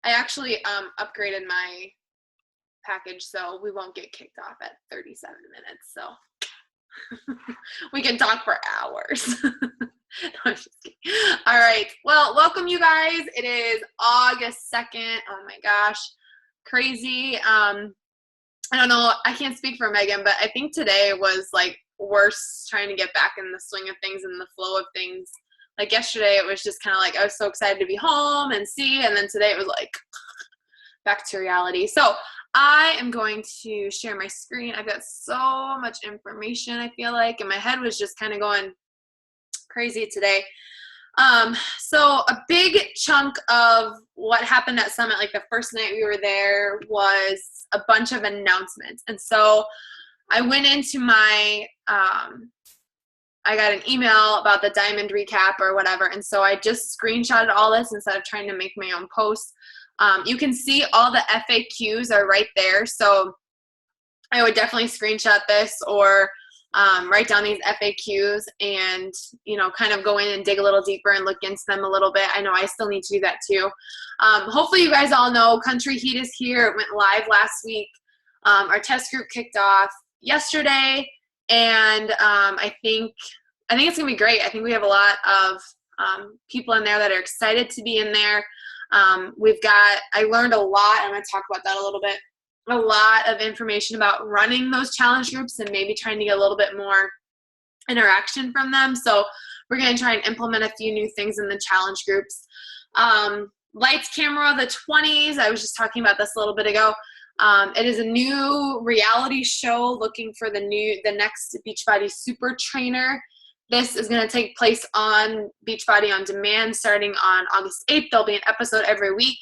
I actually upgraded my package so we won't get kicked off at 37 minutes. So we can talk for hours. No, I'm just kidding. All right. Well, welcome you guys. It is August 2nd. Oh my gosh. Crazy. I don't know. I can't speak for Megan, but I think today was like worse trying to get back in the swing of things and the flow of things. Like yesterday, it was just kind of like I was so excited to be home and see, and then today it was like back to reality. So I am going to share my screen. I've got so much information, I feel like, and my head was just kind of going crazy today. So a big chunk of what happened at Summit, like the first night we were there, was a bunch of announcements. And so I went into my, I got an email about the diamond recap or whatever. And so I just screenshotted all this instead of trying to make my own posts. You can see all the FAQs are right there. So I would definitely screenshot this or write down these FAQs and, you know, kind of go in and dig a little deeper and look into them a little bit. I know I still need to do that too. Hopefully you guys all know Country Heat is here. It went live last week. Our test group kicked off yesterday, and I think it's gonna be great. I think we have a lot of people in there that are excited to be in there. I learned a lot. I'm gonna talk about that a little bit. A lot of information about running those challenge groups and maybe trying to get a little bit more interaction from them. So we're going to try and implement a few new things in the challenge groups. Lights, camera, the 20s. I was just talking about this a little bit ago. It is a new reality show looking for the next Beachbody Super Trainer. This is going to take place on Beachbody On Demand starting on August 8th. There'll be an episode every week.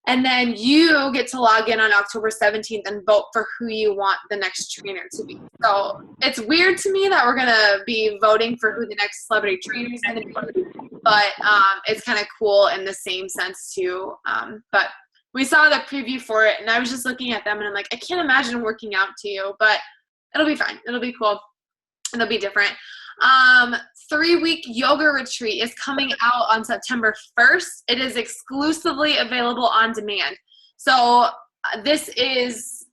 And then you get to log in on October 17th and vote for who you want the next trainer to be. So it's weird to me that we're going to be voting for who the next celebrity trainer is going to be. But it's kind of cool in the same sense too. But we saw the preview for it, and I was just looking at them, and I'm like, I can't imagine working out to you. But it'll be fine. It'll be cool. It'll be different. 3-week yoga retreat is coming out on September 1st. It is exclusively available on demand. So this is,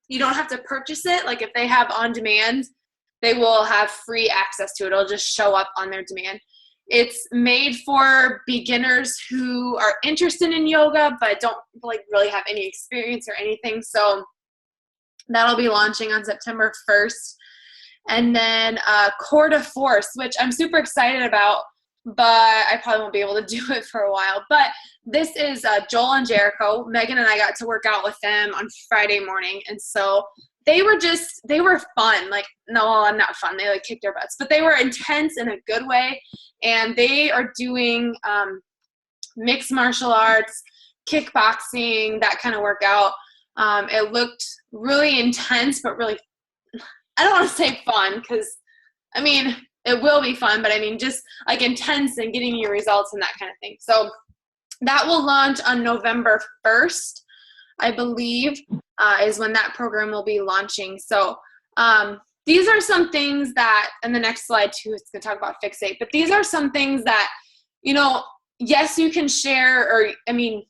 you don't have to purchase it. Like if they have on demand, they will have free access to it. It'll just show up on their demand. It's made for beginners who are interested in yoga, but don't like really have any experience or anything. So that'll be launching on September 1st. And then Core to Force, which I'm super excited about, but I probably won't be able to do it for a while. But this is Joel and Jericho. Megan and I got to work out with them on Friday morning. And so they were fun. Like, no, not fun. They like kicked their butts. But they were intense in a good way. And they are doing mixed martial arts, kickboxing, that kind of workout. It looked really intense, but really I don't want to say fun because, I mean, it will be fun, but I mean just like intense and getting you results and that kind of thing. So that will launch on November 1st, I believe, is when that program will be launching. So these are some things that, and the next slide too is going to talk about Fixate, but these are some things that, you know, yes, you can share, or I mean,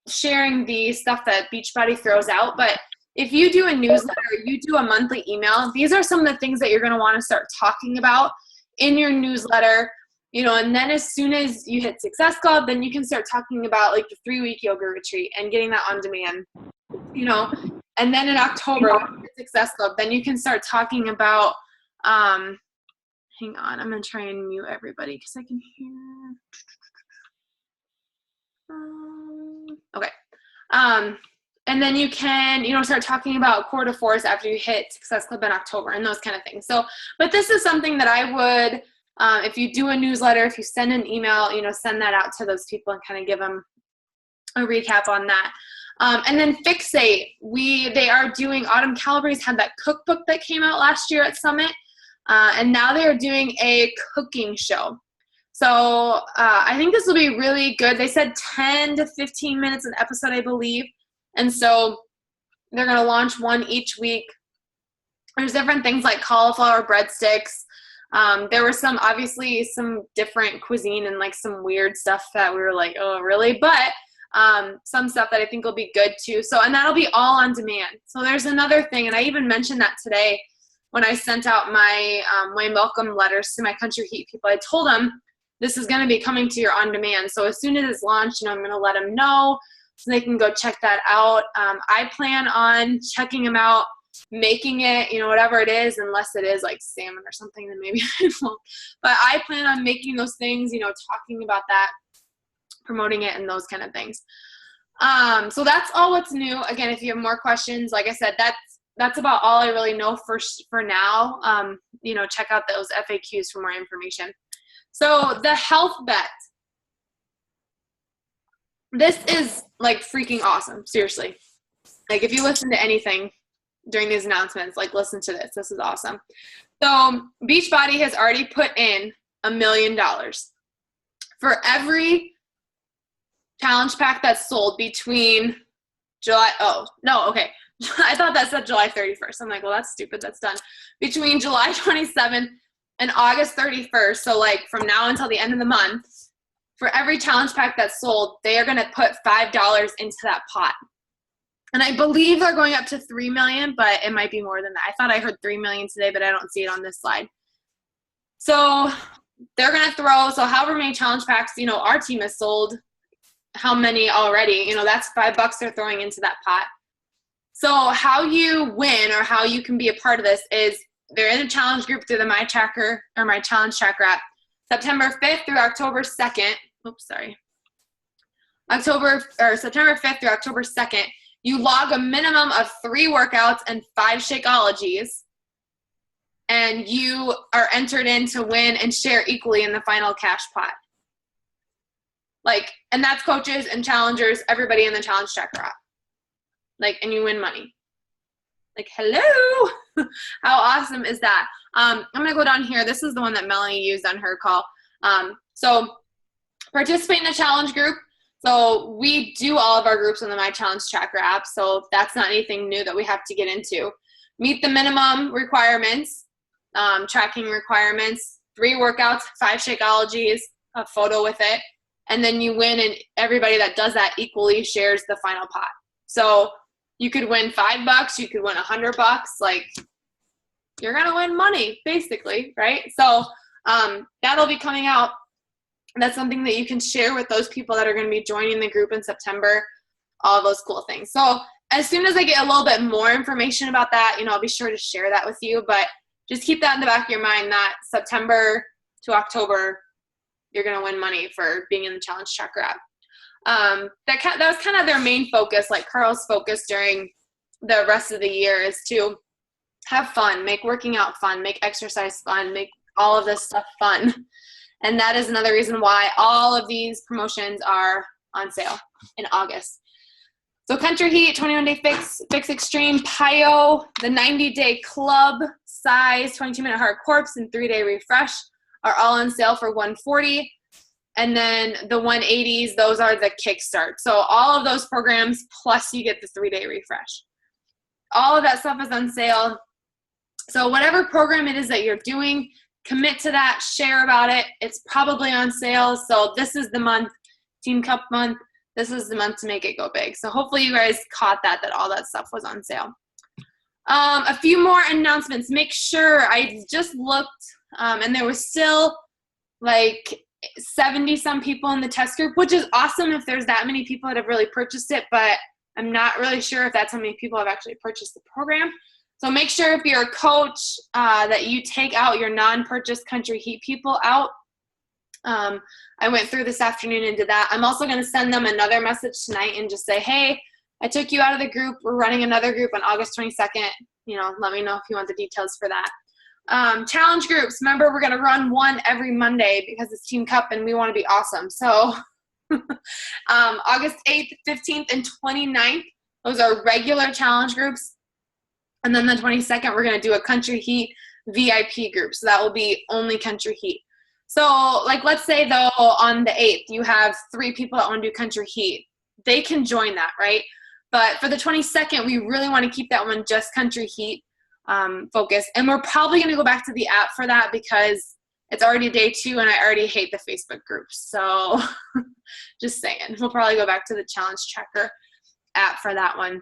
sharing the stuff that Beachbody throws out, but if you do a newsletter, you do a monthly email, these are some of the things that you're going to want to start talking about in your newsletter, you know, and then as soon as you hit Success Club, then you can start talking about like the 3-week yoga retreat and getting that on demand, you know, and then in October, Success Club, then you can start talking about, hang on, I'm going to try and mute everybody because I can hear. Okay. And then you can, you know, start talking about Core to Force after you hit Success Club in October and those kind of things. So, but this is something that I would, if you do a newsletter, if you send an email, you know, send that out to those people and kind of give them a recap on that. And then Fixate, they are doing, Autumn Calabrese had that cookbook that came out last year at Summit. And now they are doing a cooking show. So I think this will be really good. They said 10 to 15 minutes an episode, I believe. And so they're going to launch one each week. There's different things like cauliflower breadsticks, There were obviously some different cuisine and like some weird stuff that we were like, oh, really? But some stuff that I think will be good too. So, and that'll be all on demand. So there's another thing, and I even mentioned that today when I sent out my welcome letters to my Country Heat people. I told them this is going to be coming to your on demand. So as soon as it's launched, I'm going to let them know so they can go check that out. I plan on checking them out, making it, whatever it is, unless it is like salmon or something, then maybe I won't. But I plan on making those things, talking about that, promoting it, and those kind of things. So that's all what's new. Again, if you have more questions, like I said, that's about all I really know for now. Check out those FAQs for more information. So the health bet. This is like freaking awesome. Seriously. Like if you listen to anything during these announcements, like listen to this. This is awesome. So Beachbody has already put in $1 million for every challenge pack that's sold between July. Oh, no. Okay. I thought that said July 31st. I'm like, well, that's stupid. That's done. Between July 27th and August 31st. So like from now until the end of the month, for every challenge pack that's sold, they are going to put $5 into that pot. And I believe they're going up to 3 million, but it might be more than that. I thought I heard 3 million today, but I don't see it on this slide. So they're going to throw, so however many challenge packs, our team has sold, how many already, that's $5 they're throwing into that pot. So how you win or how you can be a part of this is they're in a challenge group through the My Tracker or My Challenge Tracker app, September 5th through October 2nd. September 5th through October 2nd. You log a minimum of 3 workouts and 5 Shakeologies, and you are entered in to win and share equally in the final cash pot. And that's coaches and challengers, everybody in the Challenge Tracker app. And you win money. Hello. How awesome is that? I'm going to go down here. This is the one that Melanie used on her call. So participate in the challenge group. So we do all of our groups on the My Challenge Tracker app. So that's not anything new that we have to get into. Meet the minimum requirements, tracking requirements, 3 workouts, 5 Shakeologies, a photo with it. And then you win, and everybody that does that equally shares the final pot. So you could win $5, you could win $100. You're going to win money, basically, right? So that'll be coming out. That's something that you can share with those people that are going to be joining the group in September, all those cool things. So as soon as I get a little bit more information about that, I'll be sure to share that with you. But just keep that in the back of your mind that September to October, you're going to win money for being in the Challenge Tracker app. That was kind of their main focus, like Carl's focus during the rest of the year is to have fun, make working out fun, make exercise fun, make all of this stuff fun. And that is another reason why all of these promotions are on sale in August. So Country Heat, 21-day fix extreme, PIO, the 90-day club size, 22-minute hard corpse, and 3-day refresh are all on sale for $140. And then the 180s, those are the kickstart. So all of those programs, plus you get the 3-day refresh. All of that stuff is on sale. So whatever program it is that you're doing, commit to that, share about it. It's probably on sale. So this is the month, Team Cup month. This is the month to make it go big. So hopefully you guys caught that all that stuff was on sale. A few more announcements. Make sure, I just looked, and there was still 70 some people in the test group, which is awesome if there's that many people that have really purchased it, but I'm not really sure if that's how many people have actually purchased the program. So make sure if you're a coach that you take out your non-purchased Country Heat people out. I went through this afternoon and did that. I'm also going to send them another message tonight and just say, hey, I took you out of the group. We're running another group on August 22nd. Let me know if you want the details for that. Challenge groups. Remember, we're going to run one every Monday because it's Team Cup and we want to be awesome. So August 8th, 15th, and 29th, those are regular challenge groups. And then the 22nd, we're going to do a Country Heat VIP group. So that will be only Country Heat. So let's say though on the 8th, you have 3 people that want to do Country Heat. They can join that, right? But for the 22nd, we really want to keep that one just Country Heat. focus. And we're probably going to go back to the app for that because it's already day 2 and I already hate the Facebook groups. So just saying, we'll probably go back to the challenge tracker app for that one.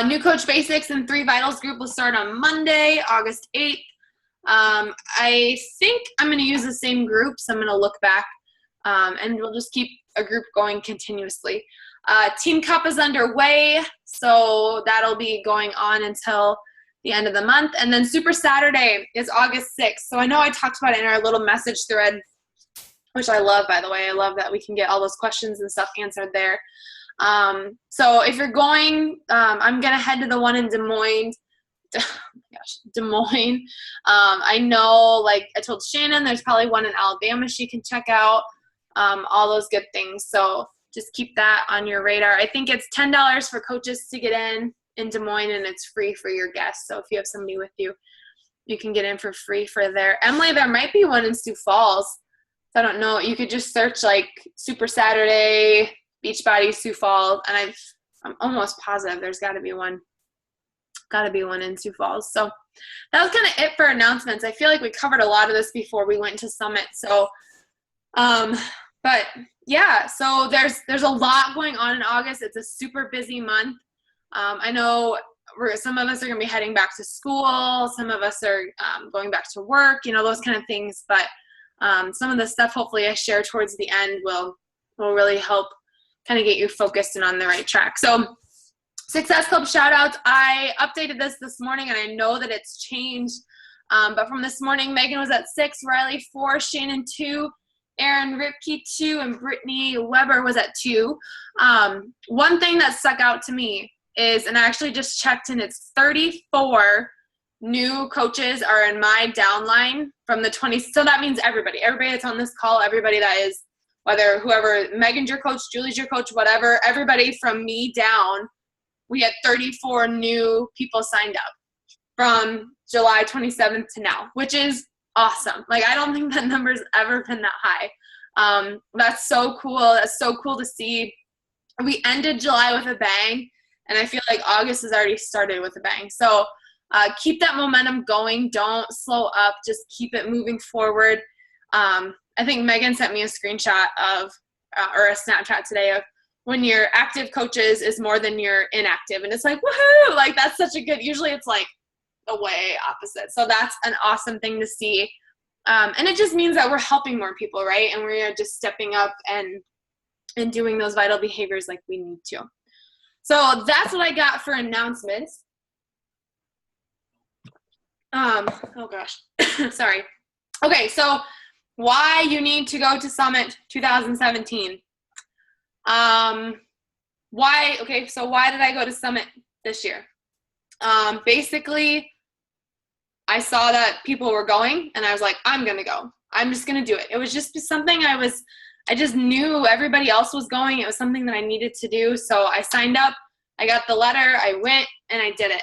New Coach Basics and 3 Vitals group will start on Monday, August 8th. I think I'm going to use the same group, so I'm going to look back, and we'll just keep a group going continuously. Team Cup is underway, so that'll be going on until the end of the month. And then Super Saturday is August 6th. So I know I talked about it in our little message thread, which I love, by the way. I love that we can get all those questions and stuff answered there. So if you're going, I'm going to head to the one in Des Moines. Des Moines. I know, like I told Shannon, there's probably one in Alabama she can check out, all those good things. So just keep that on your radar. I think it's $10 for coaches to get in Des Moines, and it's free for your guests. So if you have somebody with you, you can get in for free for there. Emily, there might be one in Sioux Falls. I don't know. You could just search like Super Saturday, Beachbody, Sioux Falls, and I'm almost positive there's got to be one. Got to be one in Sioux Falls. So that was kind of it for announcements. I feel like we covered a lot of this before we went to Summit. So, but yeah, so there's a lot going on in August. It's a super busy month. I know some of us are going to be heading back to school. Some of us are going back to work, those kind of things. But some of the stuff hopefully I share towards the end will really help kind of get you focused and on the right track. So Success Club shout outs. I updated this morning and I know that it's changed. But from this morning, Megan was at 6, Riley 4, Shannon 2, Aaron Ripke 2, and Brittany Weber was at 2. One thing that stuck out to me is, and I actually just checked, and it's 34 new coaches are in my downline from the 20. So that means everybody that's on this call, everybody that is, whoever, Megan's your coach, Julie's your coach, whatever, everybody from me down, we had 34 new people signed up from July 27th to now, which is awesome. Like, I don't think that number's ever been that high. That's so cool. That's so cool to see. We ended July with a bang, and I feel like August has already started with a bang. So keep that momentum going. Don't slow up. Just keep it moving forward. I think Megan sent me a screenshot of, or a Snapchat today of when your active coaches is more than your inactive. And it's like, woohoo! Like, that's such a good, usually it's like the way opposite. So that's an awesome thing to see. And it just means that we're helping more people, right? And we're just stepping up and doing those vital behaviors like we need to. So that's what I got for announcements. Oh gosh, sorry. Okay, so why you need to go to Summit 2017. So why did I go to Summit this year? Basically, I saw that people were going, and I was like, I'm going to go. I'm just going to do it. It was just something I just knew everybody else was going. It was something that I needed to do. So I signed up, I got the letter, I went, and I did it.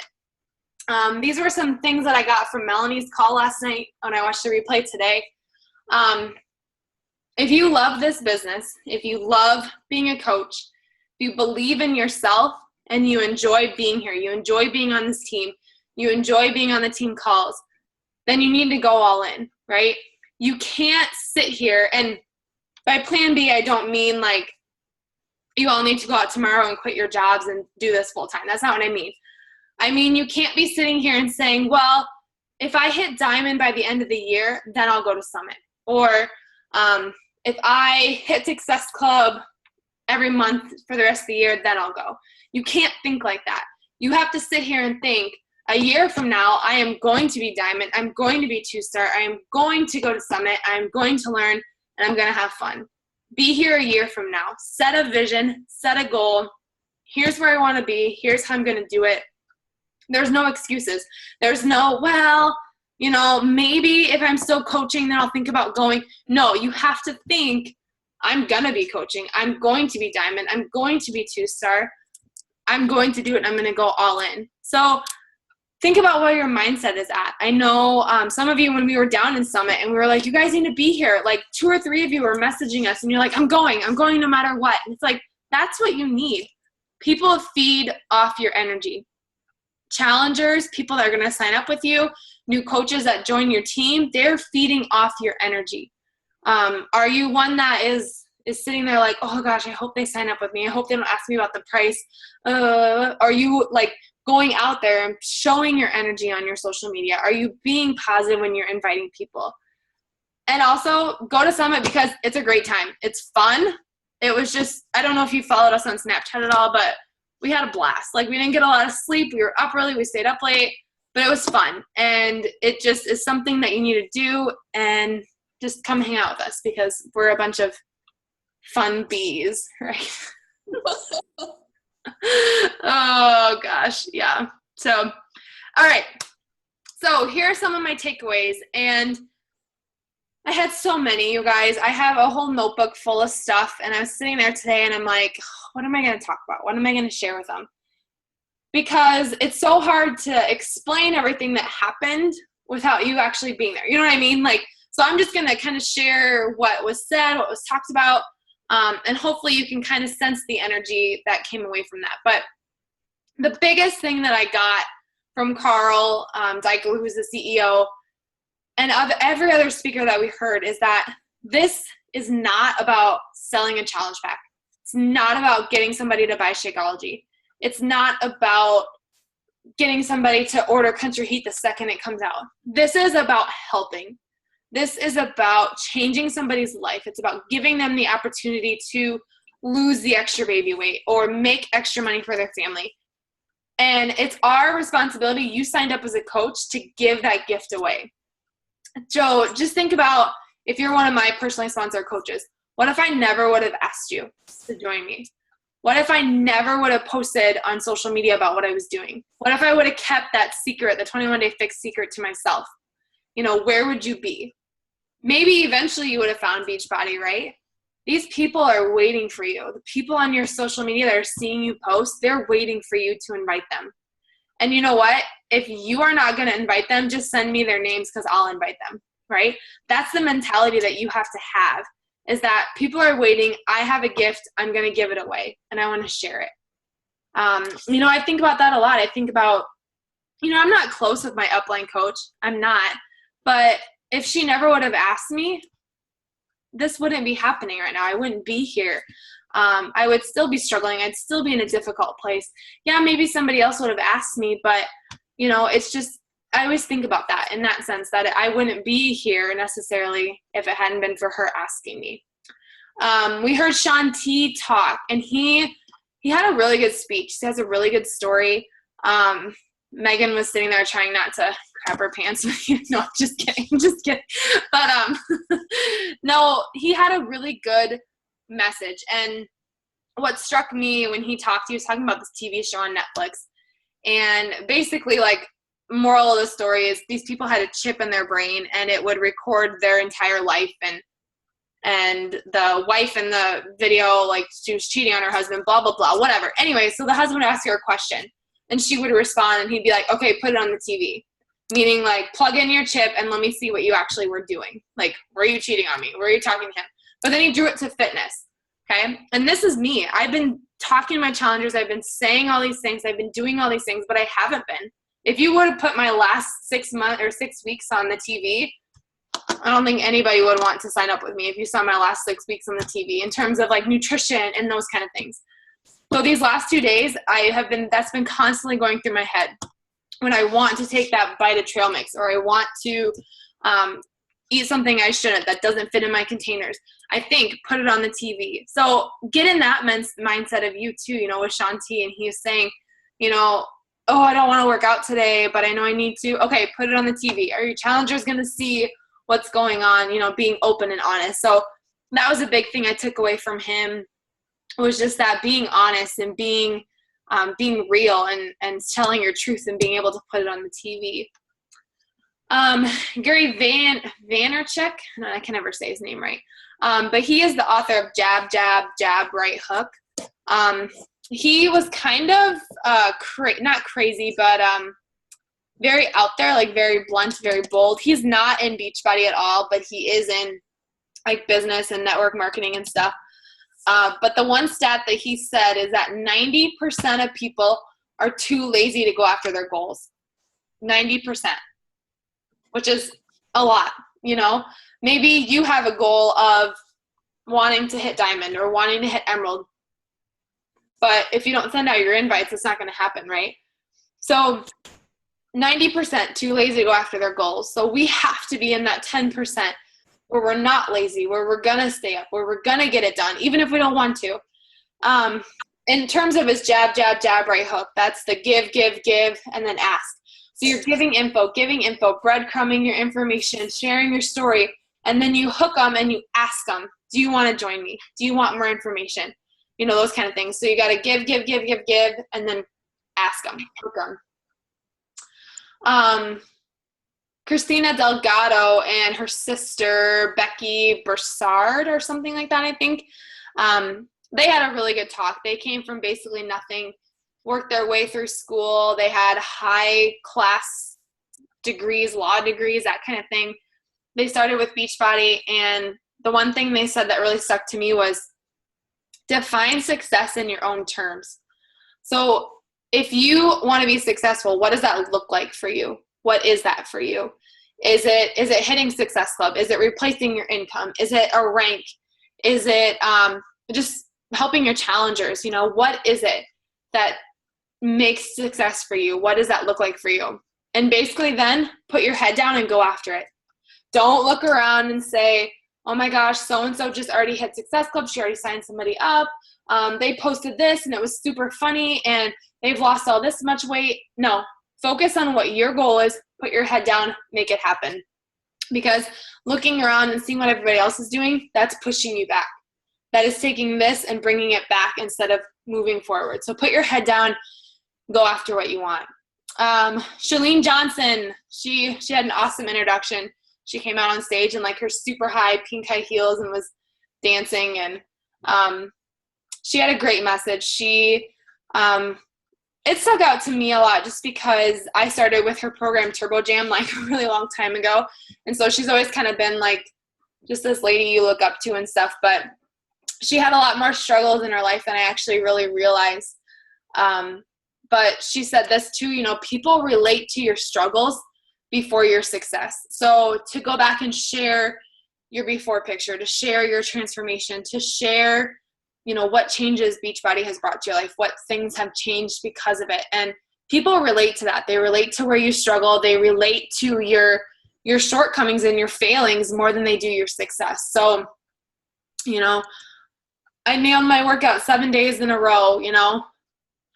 These were some things that I got from Melanie's call last night when I watched the replay today. If you love this business, if you love being a coach, if you believe in yourself and you enjoy being here, you enjoy being on this team, you enjoy being on the team calls, then you need to go all in, right? You can't sit here, and by plan B, I don't mean like you all need to go out tomorrow and quit your jobs and do this full time. That's not what I mean. I mean, you can't be sitting here and saying, well, if I hit diamond by the end of the year, then I'll go to Summit. Or if I hit Success Club every month for the rest of the year, then I'll go. You can't think like that. You have to sit here and think, a year from now, I am going to be diamond. I'm going to be 2-star. I am going to go to Summit. I'm going to learn, and I'm going to have fun. Be here a year from now. Set a vision. Set a goal. Here's where I want to be. Here's how I'm going to do it. There's no excuses. There's no, well, maybe if I'm still coaching, then I'll think about going. No, you have to think, I'm going to be coaching. I'm going to be diamond. I'm going to be 2-star. I'm going to do it. And I'm going to go all in. So think about where your mindset is at. I know some of you, when we were down in Summit and we were like, you guys need to be here. Like 2 or 3 of you were messaging us and you're like, I'm going no matter what. And it's like, that's what you need. People feed off your energy. challengers, people that are going to sign up with you, new coaches that join your team, they're feeding off your energy. Are you one that is sitting there like, oh gosh, I hope they sign up with me. I hope they don't ask me about the price. Are you like going out there and showing your energy on your social media? Are you being positive when you're inviting people? And also go to Summit because it's a great time. It's fun. It was just, I don't know if you followed us on Snapchat at all, but we had a blast. Like, we didn't get a lot of sleep. We were up early. We stayed up late, but it was fun. And it just is something that you need to do, and just come hang out with us because we're a bunch of fun bees, right? Oh gosh. Yeah. So, all right. So here are some of my takeaways, and I had so many, you guys. I have a whole notebook full of stuff, and I was sitting there today and I'm like, what am I going to talk about? What am I going to share with them? Because it's so hard to explain everything that happened without you actually being there. You know what I mean? Like, so I'm just going to kind of share what was said, what was talked about, and hopefully you can kind of sense the energy that came away from that. But the biggest thing that I got from Carl Deichel, who's the CEO, and every other speaker that we heard, is that this is not about selling a challenge pack. It's not about getting somebody to buy Shakeology. It's not about getting somebody to order Country Heat the second it comes out. This is about helping. This is about changing somebody's life. It's about giving them the opportunity to lose the extra baby weight or make extra money for their family. And it's our responsibility. You signed up as a coach to give that gift away. Joe, just think about if you're one of my personally sponsored coaches. What if I never would have asked you to join me? What if I never would have posted on social media about what I was doing? What if I would have kept that secret, the 21-day fix secret, to myself? You know, where would you be? Maybe eventually you would have found Beachbody, right? These people are waiting for you. The people on your social media that are seeing you post, they're waiting for you to invite them. And you know what? If you are not going to invite them, just send me their names because I'll invite them, right? That's the mentality that you have to have, is that people are waiting. I have a gift. I'm going to give it away, and I want to share it. You know, I think about that a lot. I think about, you know, I'm not close with my upline coach. I'm not. But if she never would have asked me, this wouldn't be happening right now. I wouldn't be here. I would still be struggling. I'd still be in a difficult place. Yeah, maybe somebody else would have asked me, but, you know, it's just, I always think about that in that sense, that I wouldn't be here necessarily if it hadn't been for her asking me. We heard Sean T talk, and he had a really good speech. He has a really good story. Megan was sitting there trying not to crap her pants. No, I'm just kidding. But no, he had a really good message. And what struck me when he was talking about this TV show on Netflix. And basically, like, moral of the story is these people had a chip in their brain, and it would record their entire life. And the wife in the video, like, she was cheating on her husband, blah, blah, blah, whatever. Anyway, so the husband would ask her a question, and she would respond, and he'd be like, okay, put it on the TV. Meaning, like, plug in your chip and let me see what you actually were doing. Like, were you cheating on me? Were you talking to him? But then he drew it to fitness, okay? And this is me. I've been talking to my challengers. I've been saying all these things. I've been doing all these things, but I haven't been. If you would have put my last 6 months or 6 weeks on the TV, I don't think anybody would want to sign up with me if you saw my last 6 weeks on the TV in terms of, like, nutrition and those kind of things. So these last 2 days, that's been constantly going through my head. When I want to take that bite of trail mix, or I want to eat something I shouldn't that doesn't fit in my containers, I think, put it on the TV. So get in that mindset of you too, you know, with Sean T. And he was saying, you know, oh, I don't want to work out today, but I know I need to. Okay, put it on the TV. Are your challengers going to see what's going on, you know, being open and honest. So that was a big thing I took away from him, was just that being honest and being real and telling your truth and being able to put it on the TV. Gary Vaynerchuk, I can never say his name right, but he is the author of Jab, Jab, Jab, Right Hook. He was kind of not crazy, but very out there, like very blunt, very bold. He's not in Beachbody at all, but he is in, like, business and network marketing and stuff. But the one stat that he said is that 90% of people are too lazy to go after their goals. 90%, which is a lot, you know. Maybe you have a goal of wanting to hit diamond or wanting to hit emerald, but if you don't send out your invites, it's not going to happen, right? So 90% too lazy to go after their goals. So we have to be in that 10% where we're not lazy, where we're going to stay up, where we're going to get it done, even if we don't want to. In terms of his jab, jab, jab, right hook, that's the give, give, give, and then ask. So you're giving info, breadcrumbing your information, sharing your story, and then you hook them and you ask them, do you want to join me? Do you want more information? You know, those kind of things. So you got to give, give, give, give, give, and then ask them, hook them. Christina Delgado and her sister, Becky Broussard or something like that, I think, they had a really good talk. They came from basically nothing, worked their way through school. They had high class degrees, law degrees, that kind of thing. They started with Beachbody, and the one thing they said that really stuck to me was define success in your own terms. So if you want to be successful, what does that look like for you? What is that for you? Is it hitting Success Club? Is it replacing your income? Is it a rank? Is it just helping your challengers? You know, what is it that makes success for you? What does that look like for you? And basically then put your head down and go after it. Don't look around and say, oh my gosh, so-and-so just already hit Success Club. She already signed somebody up. They posted this and it was super funny and they've lost all this much weight. No, focus on what your goal is. Put your head down, make it happen. Because looking around and seeing what everybody else is doing, that's pushing you back. That is taking this and bringing it back instead of moving forward. So put your head down, go after what you want. Shalene Johnson, she had an awesome introduction. She came out on stage in like her super high pink high heels and was dancing, and she had a great message. It stuck out to me a lot just because I started with her program Turbo Jam like a really long time ago. And so she's always kind of been like just this lady you look up to and stuff. But she had a lot more struggles in her life than I actually really realized. But she said this too, you know, people relate to your struggles before your success. So to go back and share your before picture, to share your transformation, to share, you know, what changes Beachbody has brought to your life, what things have changed because of it. And people relate to that. They relate to where you struggle. They relate to your shortcomings and your failings more than they do your success. So, you know, I nailed my workout 7 days in a row, you know,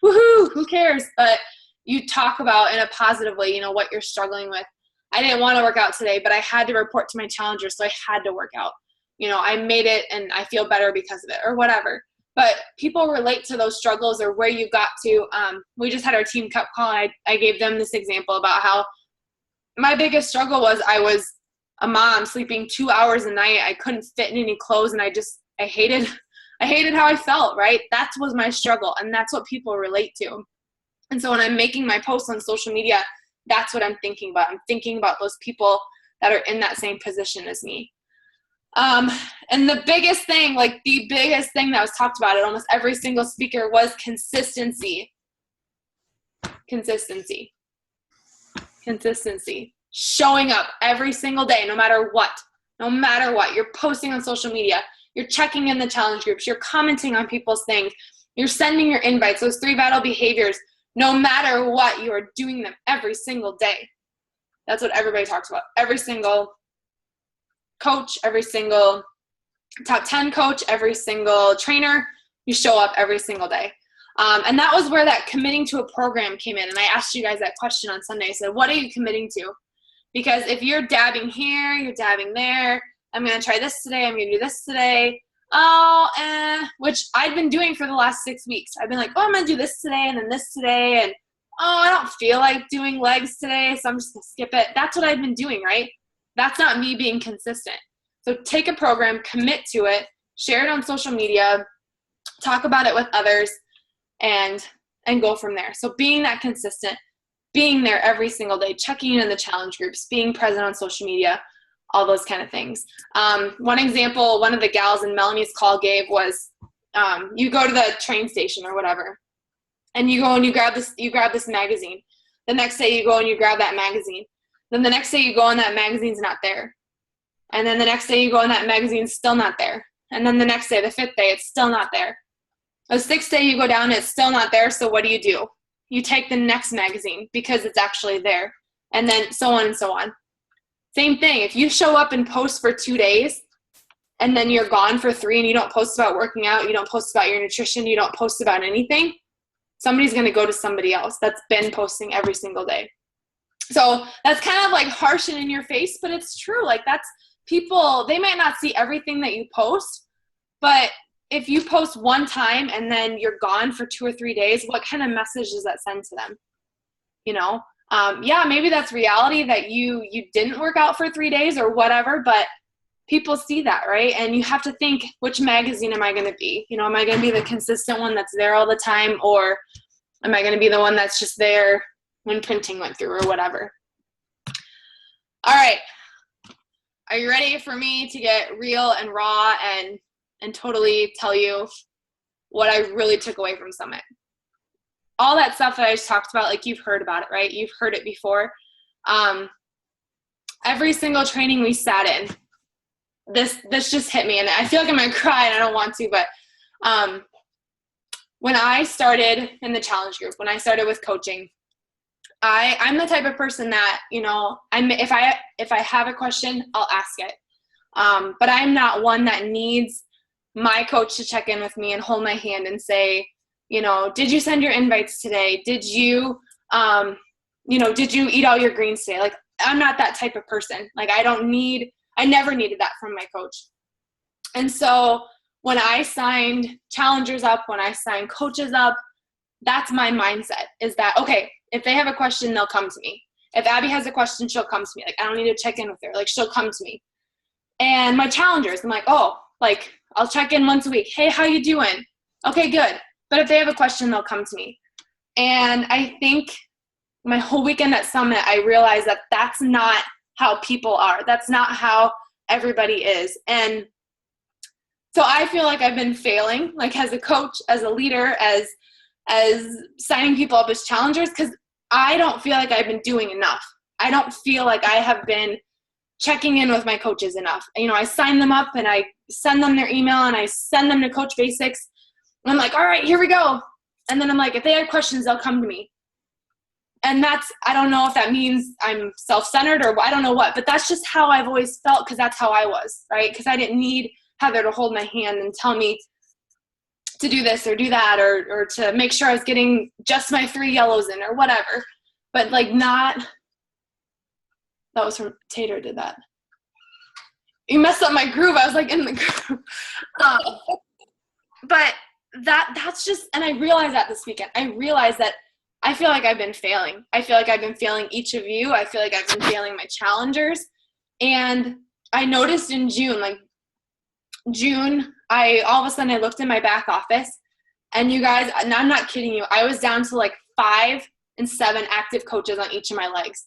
woohoo, who cares? But you talk about in a positive way, you know, what you're struggling with. I didn't want to work out today, but I had to report to my challenger, so I had to work out. You know, I made it and I feel better because of it or whatever. But people relate to those struggles or where you got to. We just had our team cup call, and I gave them this example about how my biggest struggle was I was a mom sleeping 2 hours a night. I couldn't fit in any clothes, and I hated how I felt, right? That was my struggle, and that's what people relate to. And so when I'm making my posts on social media, that's what I'm thinking about. I'm thinking about those people that are in that same position as me. And the biggest thing that was talked about at almost every single speaker was consistency. Consistency. Showing up every single day, no matter what. You're posting on social media. You're checking in the challenge groups. You're commenting on people's things. You're sending your invites, those 3 vital behaviors. No matter what, you are doing them every single day. That's what everybody talks about. Every single coach, every single top 10 coach, every single trainer, you show up every single day. And that was where that committing to a program came in. And I asked you guys that question on Sunday. I said, what are you committing to? Because if you're dabbing here, you're dabbing there, I'm going to try this today, I'm going to do this today, which I've been doing for the last 6 weeks. I've been like, I'm going to do this today and then this today, and I don't feel like doing legs today, so I'm just going to skip it. That's what I've been doing, right? That's not me being consistent. So take a program, commit to it, share it on social media, talk about it with others, and go from there. So being that consistent, being there every single day, checking in the challenge groups, being present on social media, all those kind of things. One example, one of the gals in Melanie's call gave was, you go to the train station or whatever, and you go and you grab this magazine. The next day you go and you grab that magazine. Then the next day you go and that magazine's not there. And then the next day you go and that magazine's still not there. And then the next day, the 5th day, it's still not there. The 6th day you go down, it's still not there. So what do? You take the next magazine because it's actually there. And then so on and so on. Same thing. If you show up and post for 2 days and then you're gone for 3 and you don't post about working out, you don't post about your nutrition, you don't post about anything, somebody's going to go to somebody else that's been posting every single day. So that's kind of like harsh and in your face, but it's true. Like that's people, they might not see everything that you post, but if you post one time and then you're gone for 2 or 3 days, what kind of message does that send to them? You know, yeah, maybe that's reality that you didn't work out for 3 days or whatever, but people see that, right? And you have to think, which magazine am I going to be? You know, am I going to be the consistent one that's there all the time, or am I going to be the one that's just there when printing went through or whatever? All right. Are you ready for me to get real and raw and totally tell you what I really took away from Summit? All that stuff that I just talked about, like you've heard about it, right? You've heard it before. Every single training we sat in, this just hit me, and I feel like I'm gonna cry and I don't want to, but when I started in the challenge group, when I started with coaching, I'm the type of person that, you know, if I have a question, I'll ask it. But I'm not one that needs my coach to check in with me and hold my hand and say, you know, did you send your invites today? Did you, did you eat all your greens today? Like, I'm not that type of person. Like, I never needed that from my coach. And so when I signed challengers up, when I signed coaches up, that's my mindset, is that, okay, if they have a question, they'll come to me. If Abby has a question, she'll come to me. Like, I don't need to check in with her. Like, she'll come to me. And my challengers, I'm like, oh, like, I'll check in once a week. Hey, how you doing? Okay, good. But if they have a question, they'll come to me. And I think my whole weekend at Summit, I realized that that's not how people are. That's not how everybody is. And so I feel like I've been failing, like as a coach, as a leader, as signing people up as challengers, because I don't feel like I've been doing enough. I don't feel like I have been checking in with my coaches enough. You know, I sign them up and I send them their email and I send them to Coach Basics. And I'm like, all right, here we go. And then I'm like, if they have questions, they'll come to me. And I don't know if that means I'm self-centered or I don't know what, but that's just how I've always felt, because that's how I was, right? Because I didn't need Heather to hold my hand and tell me to do this or do that, or to make sure I was getting just my 3 yellows in or whatever. But like that was from Tater did that. You messed up my groove. I was like in the groove. But that's just, and I realized that this weekend. I realized that I feel like I've been failing. I feel like I've been failing each of you. I feel like I've been failing my challengers. And I noticed in June, all of a sudden I looked in my back office, and you guys, and I'm not kidding you, I was down to like 5 and 7 active coaches on each of my legs.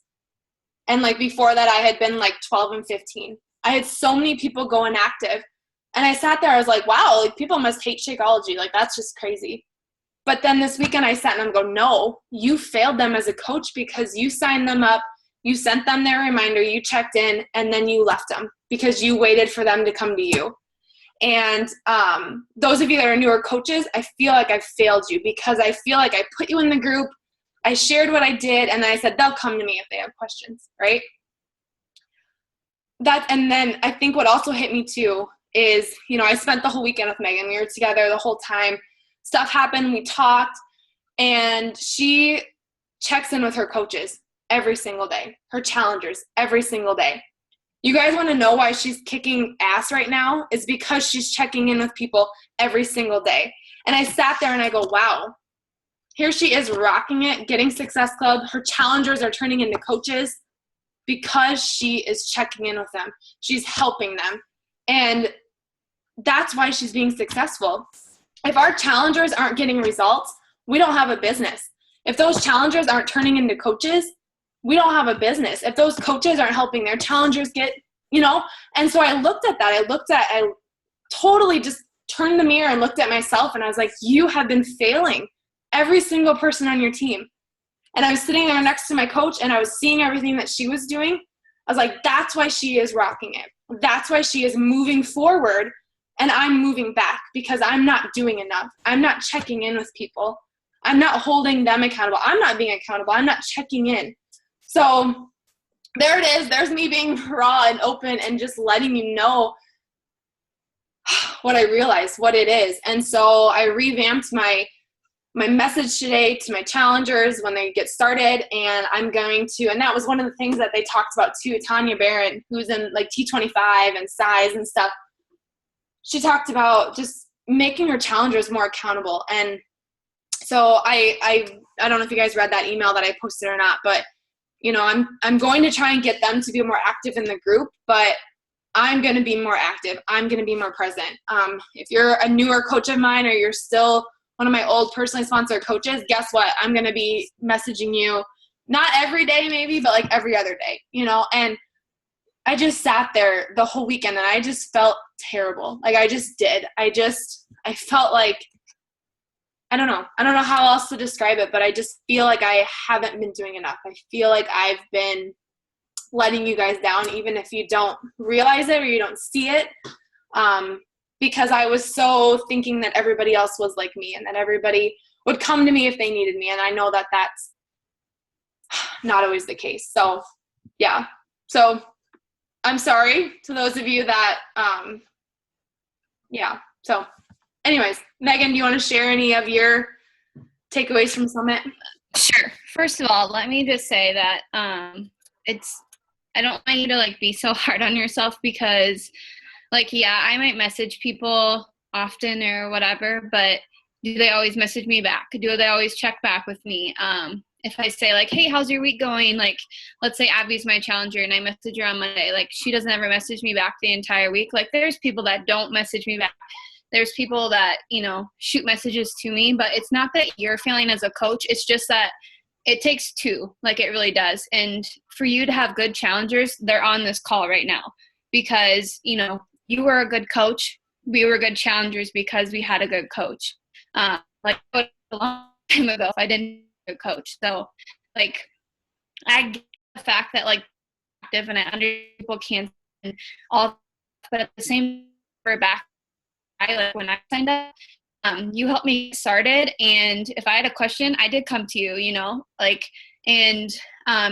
And like before that, I had been like 12 and 15. I had so many people go inactive. And I sat there, I was like, wow, like people must hate Shakeology. Like, that's just crazy. But then this weekend I sat and I'm going, no, you failed them as a coach because you signed them up, you sent them their reminder, you checked in, and then you left them because you waited for them to come to you. And those of you that are newer coaches, I feel like I failed you, because I feel like I put you in the group, I shared what I did, and then I said, they'll come to me if they have questions, right? And then I think what also hit me too is, you know, I spent the whole weekend with Megan. We were together the whole time. Stuff happened, we talked, and she checks in with her coaches every single day, her challengers every single day. You guys want to know why she's kicking ass right now? Is because she's checking in with people every single day. And I sat there and I go, wow, here she is rocking it, getting Success Club. Her challengers are turning into coaches because she is checking in with them. She's helping them. And that's why she's being successful. If our challengers aren't getting results, we don't have a business. If those challengers aren't turning into coaches, we don't have a business. If those coaches aren't helping their challengers get, you know, and so I looked at that. I totally just turned the mirror and looked at myself, and I was like, you have been failing every single person on your team. And I was sitting there next to my coach and I was seeing everything that she was doing. I was like, that's why she is rocking it. That's why she is moving forward and I'm moving back, because I'm not doing enough. I'm not checking in with people. I'm not holding them accountable. I'm not being accountable. I'm not checking in. So there it is. There's me being raw and open and just letting you know what I realized, what it is. And so I revamped my message today to my challengers when they get started, and I'm going to, and that was one of the things that they talked about too, Tanya Barron, who's in like T25 and size and stuff. She talked about just making her challengers more accountable. And so I don't know if you guys read that email that I posted or not, but you know, I'm going to try and get them to be more active in the group, but I'm going to be more active. I'm going to be more present. If you're a newer coach of mine or you're still one of my old personally sponsored coaches, guess what? I'm going to be messaging you, not every day maybe, but like every other day, you know? And I just sat there the whole weekend and I just felt terrible. Like I just did. I felt like, I don't know how else to describe it, but I just feel like I haven't been doing enough. I feel like I've been letting you guys down, even if you don't realize it or you don't see it. Because I was so thinking that everybody else was like me and that everybody would come to me if they needed me. And I know that that's not always the case. So yeah. So I'm sorry to those of you that, yeah. So anyways, Megan, do you want to share any of your takeaways from Summit? Sure. First of all, let me just say that, I don't want you to like be so hard on yourself, because like, yeah, I might message people often or whatever, but do they always message me back? Do they always check back with me? If I say like, hey, how's your week going? Like, let's say Abby's my challenger and I message her on Monday, like she doesn't ever message me back the entire week. Like there's people that don't message me back. There's people that, you know, shoot messages to me, but it's not that you're failing as a coach. It's just that it takes two, like it really does. And for you to have good challengers, they're on this call right now because, you know, you were a good coach. We were good challengers because we had a good coach. Like a long time ago, if I didn't have a coach. So like, I get the fact that like active and I understand people can't all, but at the same time, back, like when I signed up, you helped me get started. And if I had a question, I did come to you, you know, like, and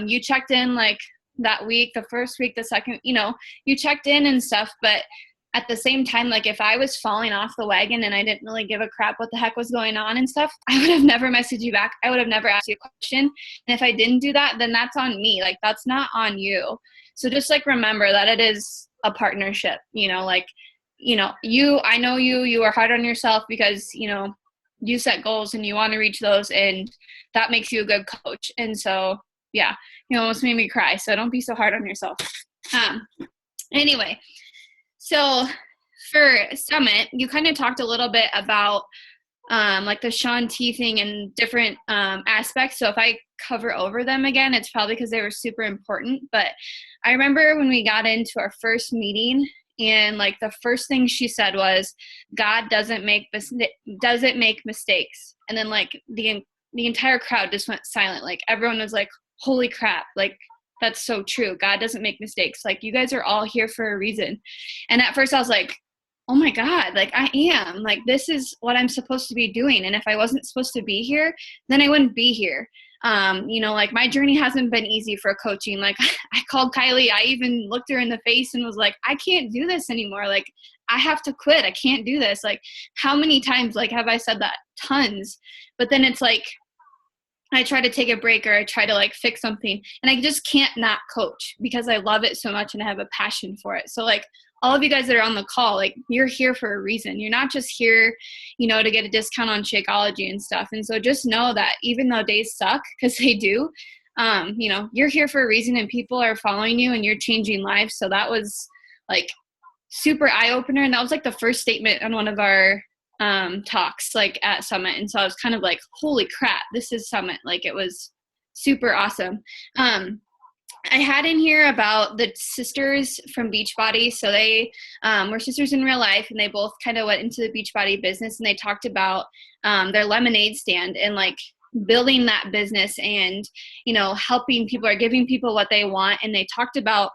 you checked in like that week, the first week, the second, you know, you checked in and stuff. But at the same time, like if I was falling off the wagon and I didn't really give a crap what the heck was going on and stuff, I would have never messaged you back. I would have never asked you a question. And if I didn't do that, then that's on me. Like that's not on you. So just like remember that it is a partnership, you know, like, you know, I know you are hard on yourself because, you know, you set goals and you want to reach those, and that makes you a good coach. And so, yeah, you almost made me cry. So don't be so hard on yourself. Anyway, so for Summit, you kind of talked a little bit about like the Sean T thing and different aspects. So if I cover over them again, it's probably because they were super important. But I remember when we got into our first meeting, and like the first thing she said was, God doesn't make mistakes. And then like the entire crowd just went silent. Like everyone was like, holy crap. Like that's so true. God doesn't make mistakes. Like you guys are all here for a reason. And at first I was like, oh my God, like I am, like, this is what I'm supposed to be doing. And if I wasn't supposed to be here, then I wouldn't be here. You know, like my journey hasn't been easy for coaching. Like I called Kylie, I even looked her in the face and was like, I can't do this anymore. Like I have to quit. I can't do this. Like how many times, like, have I said that? Tons. But then it's like, I try to take a break or I try to like fix something and I just can't not coach because I love it so much and I have a passion for it. So like all of you guys that are on the call, like you're here for a reason. You're not just here, you know, to get a discount on Shakeology and stuff. And so just know that even though days suck, because they do, you know, you're here for a reason and people are following you and you're changing lives. So that was like super eye-opener. And that was like the first statement on one of our talks like at Summit. And so I was kind of like, holy crap, this is Summit. Like it was super awesome. I had in here about the sisters from Beachbody. So they were sisters in real life, and they both kind of went into the Beachbody business, and they talked about their lemonade stand and like building that business and, you know, helping people or giving people what they want. And they talked about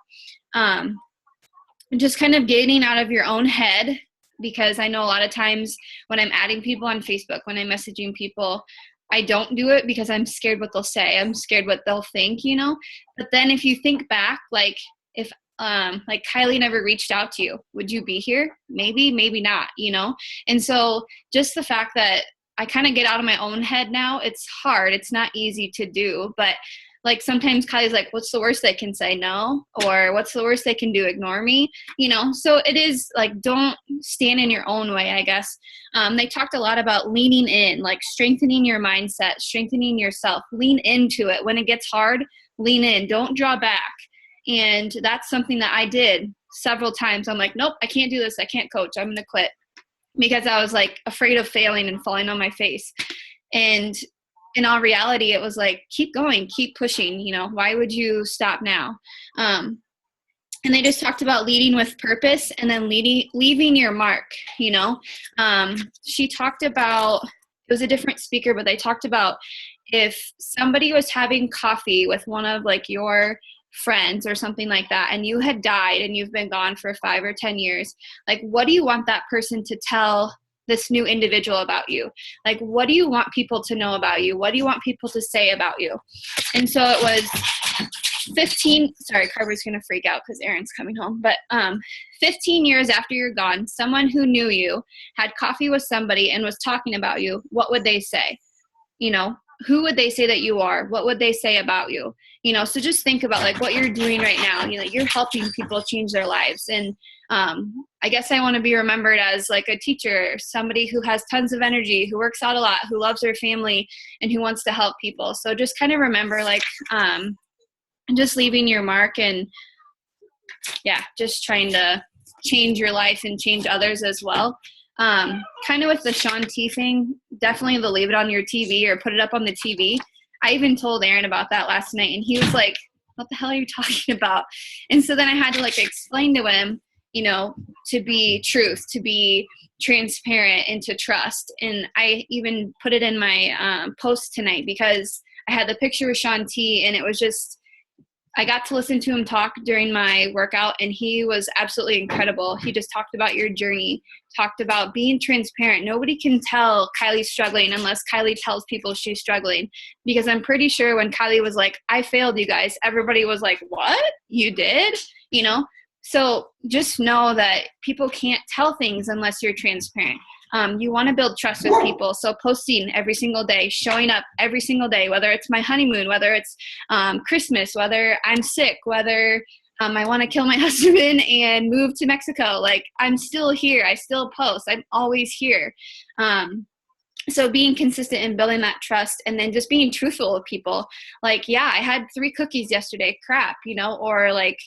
just kind of getting out of your own head, because I know a lot of times when I'm adding people on Facebook, when I'm messaging people, I don't do it because I'm scared what they'll say. I'm scared what they'll think, you know? But then if you think back, like if like Kylie never reached out to you, would you be here? Maybe, maybe not, you know? And so just the fact that I kind of get out of my own head now, it's hard. It's not easy to do, but like sometimes Kylie's like, what's the worst they can say? No. Or what's the worst they can do? Ignore me, you know? So it is like, don't stand in your own way, I guess. They talked a lot about leaning in, like strengthening your mindset, strengthening yourself, lean into it. When it gets hard, lean in, don't draw back. And that's something that I did several times. I'm like, nope, I can't do this. I can't coach. I'm going to quit, because I was like afraid of failing and falling on my face. And in all reality, it was like, keep going, keep pushing, you know, why would you stop now? And they just talked about leading with purpose and then leaving your mark, you know. She talked about, it was a different speaker, but they talked about if somebody was having coffee with one of like your friends or something like that, and you had died and you've been gone for 5 or 10 years, like, what do you want that person to tell this new individual about you? Like, what do you want people to know about you? What do you want people to say about you? And so it was 15, sorry, Carver's going to freak out because Aaron's coming home, but 15 years after you're gone, someone who knew you, had coffee with somebody and was talking about you, what would they say? You know, who would they say that you are? What would they say about you? You know, so just think about like what you're doing right now. You know, you're helping people change their lives. And I guess I want to be remembered as like a teacher, somebody who has tons of energy, who works out a lot, who loves her family, and who wants to help people. So just kind of remember like just leaving your mark, and yeah, just trying to change your life and change others as well. Kind of with the Shaun T thing, definitely the leave it on your TV or put it up on the TV. I even told Aaron about that last night, and he was like, what the hell are you talking about? And so then I had to like explain to him, you know, to be truth, to be transparent, and to trust. And I even put it in my post tonight because I had the picture with Shaun T, and it was just, I got to listen to him talk during my workout, and he was absolutely incredible. He just talked about your journey, talked about being transparent. Nobody can tell Kylie's struggling unless Kylie tells people she's struggling, because I'm pretty sure when Kylie was like, I failed, you guys, everybody was like, what? You did? You know? So just know that people can't tell things unless you're transparent. You want to build trust with people. So posting every single day, showing up every single day, whether it's my honeymoon, whether it's Christmas, whether I'm sick, whether I want to kill my husband and move to Mexico. Like, I'm still here. I still post. I'm always here. So being consistent and building that trust, and then just being truthful with people. Like, yeah, I had 3 cookies yesterday. Crap, you know, or like,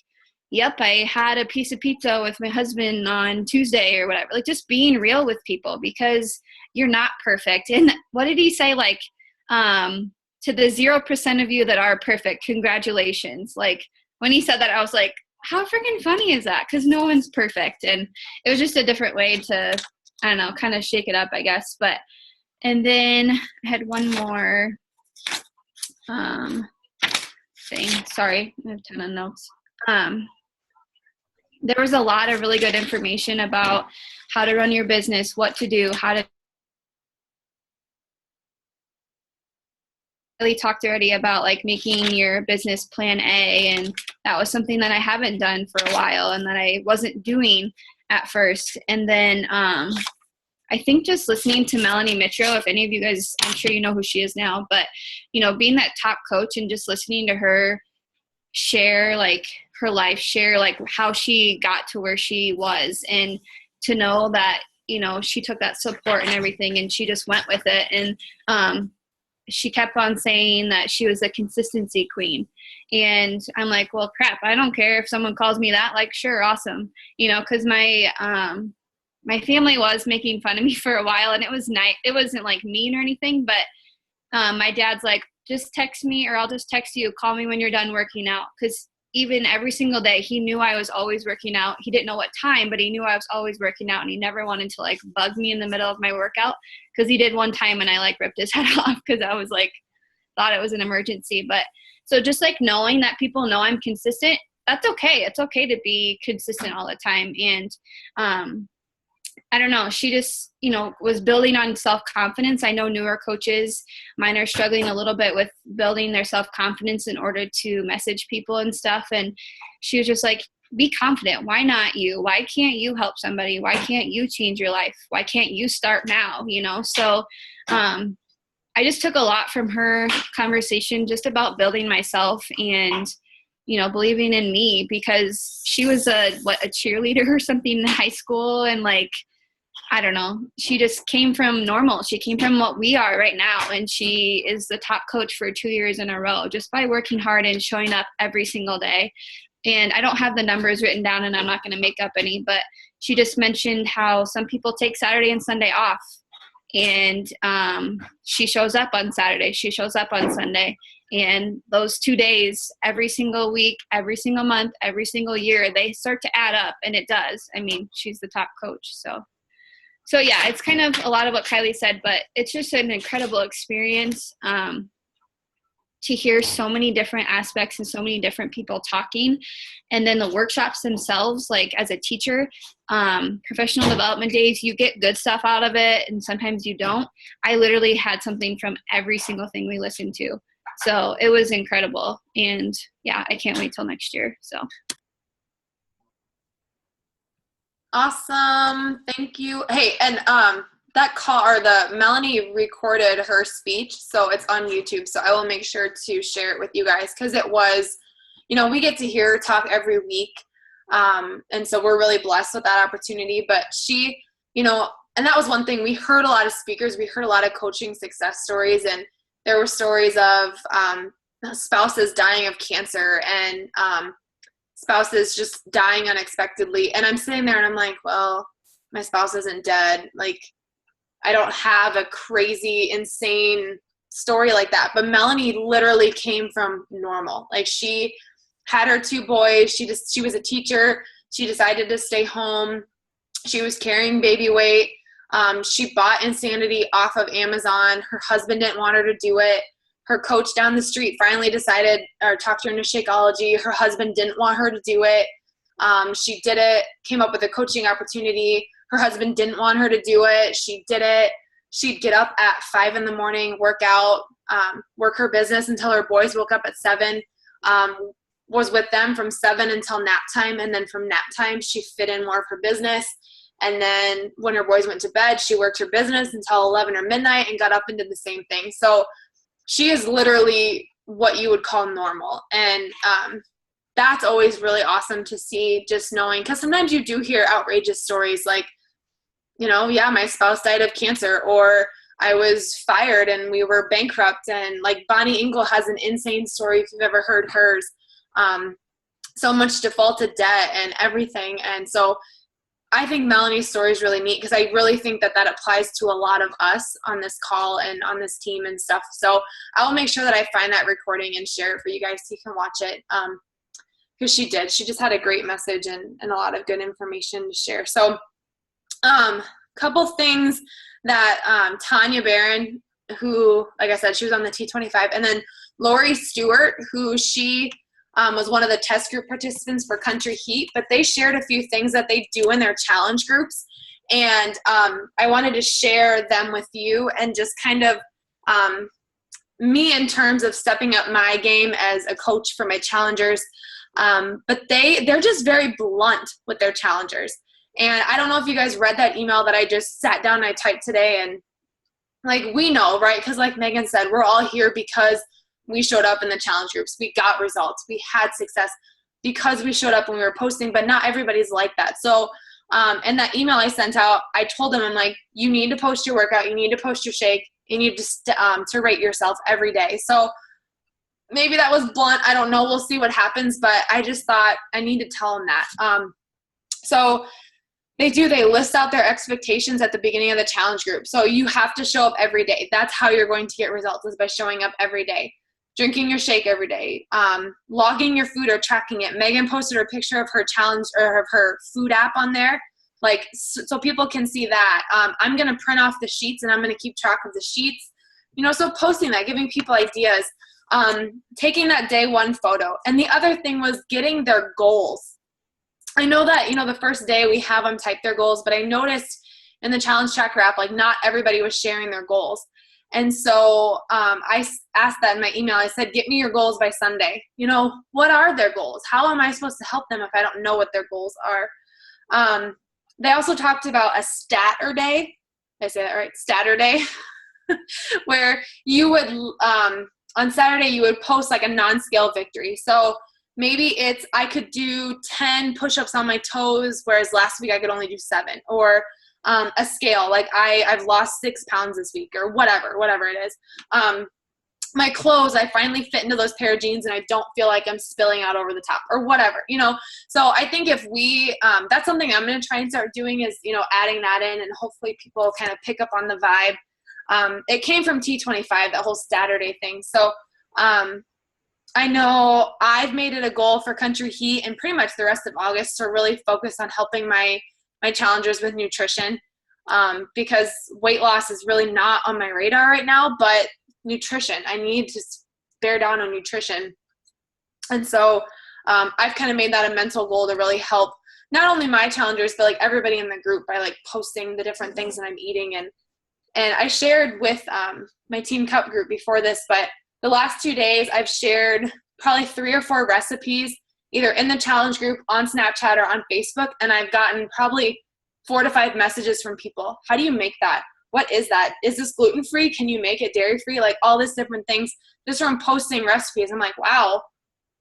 yep, I had a piece of pizza with my husband on Tuesday or whatever. Like, just being real with people, because you're not perfect. And what did he say? Like, to the 0% of you that are perfect, congratulations. Like, when he said that, I was like, how freaking funny is that? Because no one's perfect. And it was just a different way to, I don't know, kind of shake it up, I guess. But, and then I had one more thing. Sorry, I have a ton of notes. There was a lot of really good information about how to run your business, what to do, how to really talked already about like making your business plan A, and that was something that I haven't done for a while and that I wasn't doing at first. And then I think just listening to Melanie Mitro, if any of you guys, I'm sure you know who she is now, but you know, being that top coach and just listening to her share like her life, share like how she got to where she was, and to know that, you know, she took that support and everything and she just went with it. And she kept on saying that she was a consistency queen. And I'm like, well, crap, I don't care if someone calls me that. Like, sure, awesome. You know, because my family was making fun of me for a while, and it was nice. It wasn't like mean or anything, but my dad's like, just text me, or I'll just text you, call me when you're done working out. Because even every single day, he knew I was always working out. He didn't know what time, but he knew I was always working out, and he never wanted to like bug me in the middle of my workout, because he did one time and I like ripped his head off because I was like, thought it was an emergency. But so just like knowing that people know I'm consistent, that's okay. It's okay to be consistent all the time. And I don't know, she just, you know, was building on self-confidence. I know newer coaches, mine are struggling a little bit with building their self-confidence in order to message people and stuff. And she was just like, be confident. Why not you? Why can't you help somebody? Why can't you change your life? Why can't you start now? You know? So I just took a lot from her conversation just about building myself and, you know, believing in me, because she was a cheerleader or something in high school. And like, I don't know, she just came from normal. She came from what we are right now. And she is the top coach for 2 years in a row, just by working hard and showing up every single day. And I don't have the numbers written down, and I'm not going to make up any, but she just mentioned how some people take Saturday and Sunday off. And she shows up on Saturday, she shows up on Sunday. And those 2 days, every single week, every single month, every single year, they start to add up. And it does. I mean, she's the top coach. So yeah, it's kind of a lot of what Kylie said, but it's just an incredible experience to hear so many different aspects and so many different people talking. And then the workshops themselves, like as a teacher, professional development days, you get good stuff out of it, and sometimes you don't. I literally had something from every single thing we listened to. So it was incredible. And yeah, I can't wait till next year. So. Awesome. Thank you. Hey, and that call, or Melanie recorded her speech, so it's on YouTube. So I will make sure to share it with you guys, because it was, you know, we get to hear her talk every week. And so we're really blessed with that opportunity. But she, you know, and that was one thing. We heard a lot of speakers. We heard a lot of coaching success stories, and there were stories of spouses dying of cancer, and spouses just dying unexpectedly. And I'm sitting there and I'm like, well, my spouse isn't dead. Like, I don't have a crazy, insane story like that. But Melanie literally came from normal. Like, she had her 2 boys. She was a teacher. She decided to stay home. She was carrying baby weight. She bought Insanity off of Amazon. Her husband didn't want her to do it. Her coach down the street finally decided, or talked her into Shakeology. Her husband didn't want her to do it. She did it, came up with a coaching opportunity. Her husband didn't want her to do it. She did it. She'd get up at 5 a.m, work out, work her business until her boys woke up at 7, was with them from 7 until nap time. And then from nap time, she fit in more of her business. And then when her boys went to bed, she worked her business until 11 or midnight and got up and did the same thing. So she is literally what you would call normal. And that's always really awesome to see, just knowing, because sometimes you do hear outrageous stories like, you know, yeah, my spouse died of cancer, or I was fired and we were bankrupt. And like Bonnie Engel has an insane story, if you've ever heard hers. So much defaulted debt and everything. And so I think Melanie's story is really neat, because I really think that applies to a lot of us on this call and on this team and stuff. So I will make sure that I find that recording and share it for you guys so you can watch it, because she just had a great message and a lot of good information to share. So couple things that Tanya Barron, who, like I said, she was on the T25, and then Lori Stewart, who she was one of the test group participants for Country Heat, but they shared a few things that they do in their challenge groups. And I wanted to share them with you, and just kind of me in terms of stepping up my game as a coach for my challengers. But they're just very blunt with their challengers. And I don't know if you guys read that email that I just sat down and I typed today. And like, we know, right? Because like Megan said, we're all here because we showed up in the challenge groups. We got results. We had success because we showed up when we were posting, but not everybody's like that. So in that email I sent out, I told them, I'm like, you need to post your workout. You need to post your shake. You need to rate yourself every day. So maybe that was blunt. I don't know. We'll see what happens, but I just thought I need to tell them that. So they list out their expectations at the beginning of the challenge group. So you have to show up every day. That's how you're going to get results, is by showing up every day. drinking your shake every day, logging your food or tracking it. Megan posted a picture of her challenge or of her food app on there, like so people can see that. I'm going to print off the sheets and I'm going to keep track of the sheets, you know, so posting that, giving people ideas, taking that day one photo. And the other thing was getting their goals. I know that, you know, the first day we have them type their goals, but I noticed in the challenge tracker app, like not everybody was sharing their goals. And so I asked that in my email. I said, get me your goals by Sunday. You know, what are their goals? How am I supposed to help them if I don't know what their goals are? They also talked about a statter day. Did I say that right? Statter day, where you would, on Saturday, you would post like a non-scale victory. So maybe it's, I could do 10 push-ups on my toes, whereas last week I could only do 7, or a scale, like I've lost 6 pounds this week, or whatever it is. My clothes, I finally fit into those pair of jeans and I don't feel like I'm spilling out over the top, or whatever, you know. So I think if we, that's something I'm going to try and start doing, is, you know, adding that in, and hopefully people kind of pick up on the vibe. It came from T25, that whole Saturday thing. So I know I've made it a goal for Country Heat and pretty much the rest of August to really focus on helping my challengers with nutrition, because weight loss is really not on my radar right now, but nutrition, I need to bear down on nutrition. And so I've kind of made that a mental goal to really help not only my challengers, but like everybody in the group, by like posting the different things that I'm eating. And I shared with my Team Cup group before this, but the last 2 days I've shared probably 3 or 4 recipes, either in the challenge group, on Snapchat, or on Facebook. And I've gotten probably 4 to 5 messages from people. How do you make that? What is that? Is this gluten-free? Can you make it dairy-free? Like all these different things just from posting recipes. I'm like, wow,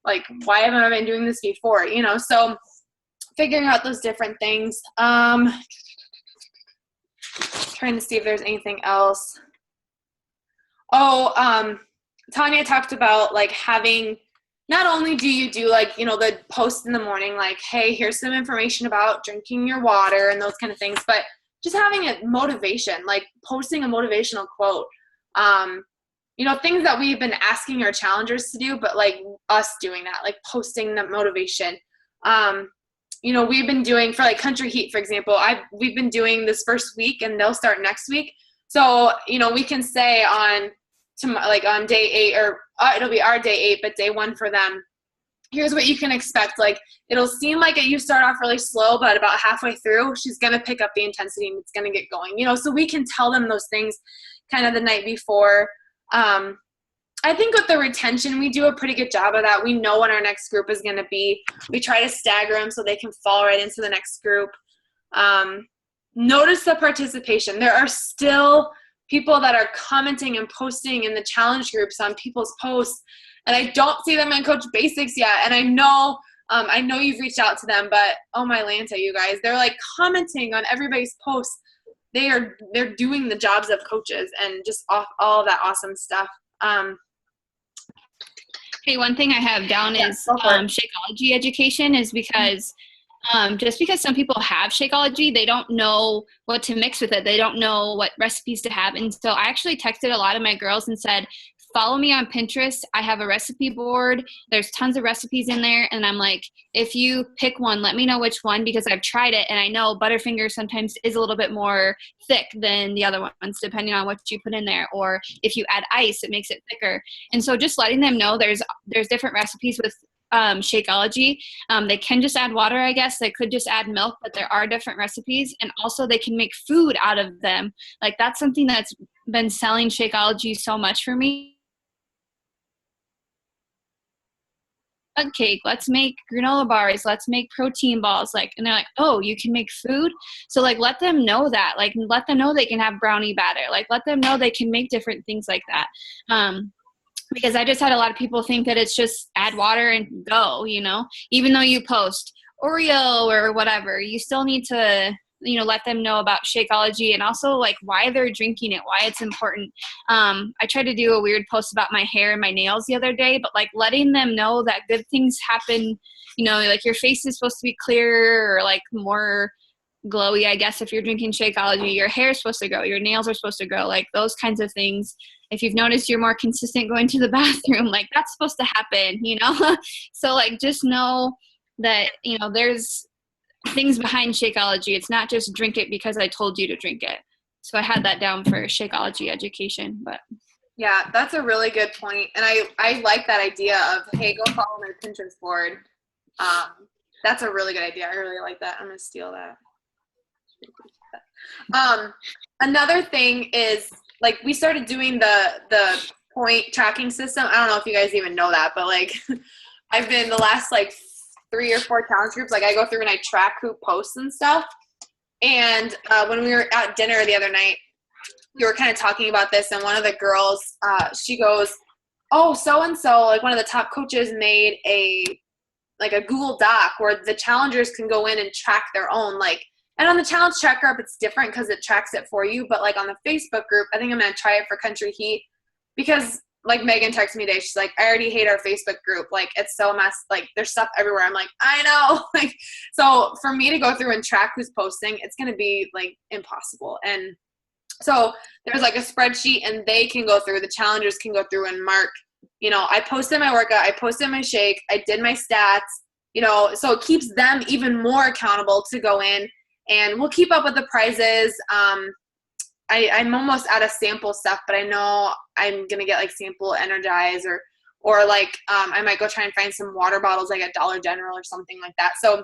like why haven't I been doing this before? You know, so figuring out those different things. Trying to see if there's anything else. Tanya talked about like having, not only do you do like, you know, the post in the morning, like, hey, here's some information about drinking your water and those kind of things, but just having a motivation, like posting a motivational quote, you know, things that we've been asking our challengers to do, but like us doing that, like posting the motivation. You know, we've been doing for like Country Heat, for example, we've been doing this first week and they'll start next week. So, you know, we can say on day 8, or it'll be our day 8, but day 1 for them, here's what you can expect. Like, it'll seem like you start off really slow, but about halfway through, she's going to pick up the intensity and it's going to get going, you know, so we can tell them those things kind of the night before. I think with the retention, we do a pretty good job of that. We know when our next group is going to be. We try to stagger them so they can fall right into the next group. Notice the participation. There are still people that are commenting and posting in the challenge groups on people's posts, and I don't see them in Coach Basics yet. And I know you've reached out to them, but oh my Lanta, you guys, they're like commenting on everybody's posts. They're doing the jobs of coaches and just all that awesome stuff. Hey, one thing I have down is Shakeology education, is because just because some people have Shakeology, they don't know what to mix with it. They don't know what recipes to have. And so I actually texted a lot of my girls and said, follow me on Pinterest. I have a recipe board. There's tons of recipes in there. And I'm like, if you pick one, let me know which one, because I've tried it. And I know Butterfinger sometimes is a little bit more thick than the other ones, depending on what you put in there. Or if you add ice, it makes it thicker. And so just letting them know there's different recipes with Shakeology. They can just add water, I guess. They could just add milk, but there are different recipes. And also they can make food out of them. Like, that's something that's been selling Shakeology so much for me. Cake, let's make granola bars, let's make protein balls, like, and they're like, oh, you can make food. So like, let them know that, like, let them know they can have brownie batter, like, let them know they can make different things like that. Because I just had a lot of people think that it's just add water and go, you know, even though you post Oreo or whatever, you still need to, you know, let them know about Shakeology and also like why they're drinking it, why it's important. I tried to do a weird post about my hair and my nails the other day, but like letting them know that good things happen, you know, like your face is supposed to be clearer or like more glowy, I guess, if you're drinking Shakeology. Your hair is supposed to grow, your nails are supposed to grow, like those kinds of things. if you've noticed you're more consistent going to the bathroom, like that's supposed to happen, you know? So like, just know that, you know, there's things behind Shakeology. It's not just drink it because I told you to drink it. So I had that down for Shakeology education, but. Yeah, that's a really good point. And I like that idea of, hey, go follow my Pinterest board. That's a really good idea. I really like that. I'm going to steal that. Another thing is, like, we started doing the point tracking system. I don't know if you guys even know that, but like I've been the last like 3 or 4 challenge groups, like I go through and I track who posts and stuff. And when we were at dinner the other night, we were kind of talking about this, and one of the girls, she goes, oh, so-and-so, like one of the top coaches made a Google Doc where the challengers can go in and track their own, like, and on the challenge tracker app, it's different because it tracks it for you. But like on the Facebook group, I think I'm going to try it for Country Heat, because like Megan texted me today, she's like, I already hate our Facebook group. Like, it's so messed, like there's stuff everywhere. I'm like, I know. Like, so for me to go through and track who's posting, it's going to be like impossible. And so there's like a spreadsheet, and they can go through, the challengers can go through and mark, you know, I posted my workout, I posted my shake, I did my stats, you know, so it keeps them even more accountable to go in, and we'll keep up with the prizes. I'm almost out of sample stuff, but I know I'm going to get like sample Energize or like I might go try and find some water bottles like at Dollar General or something like that. So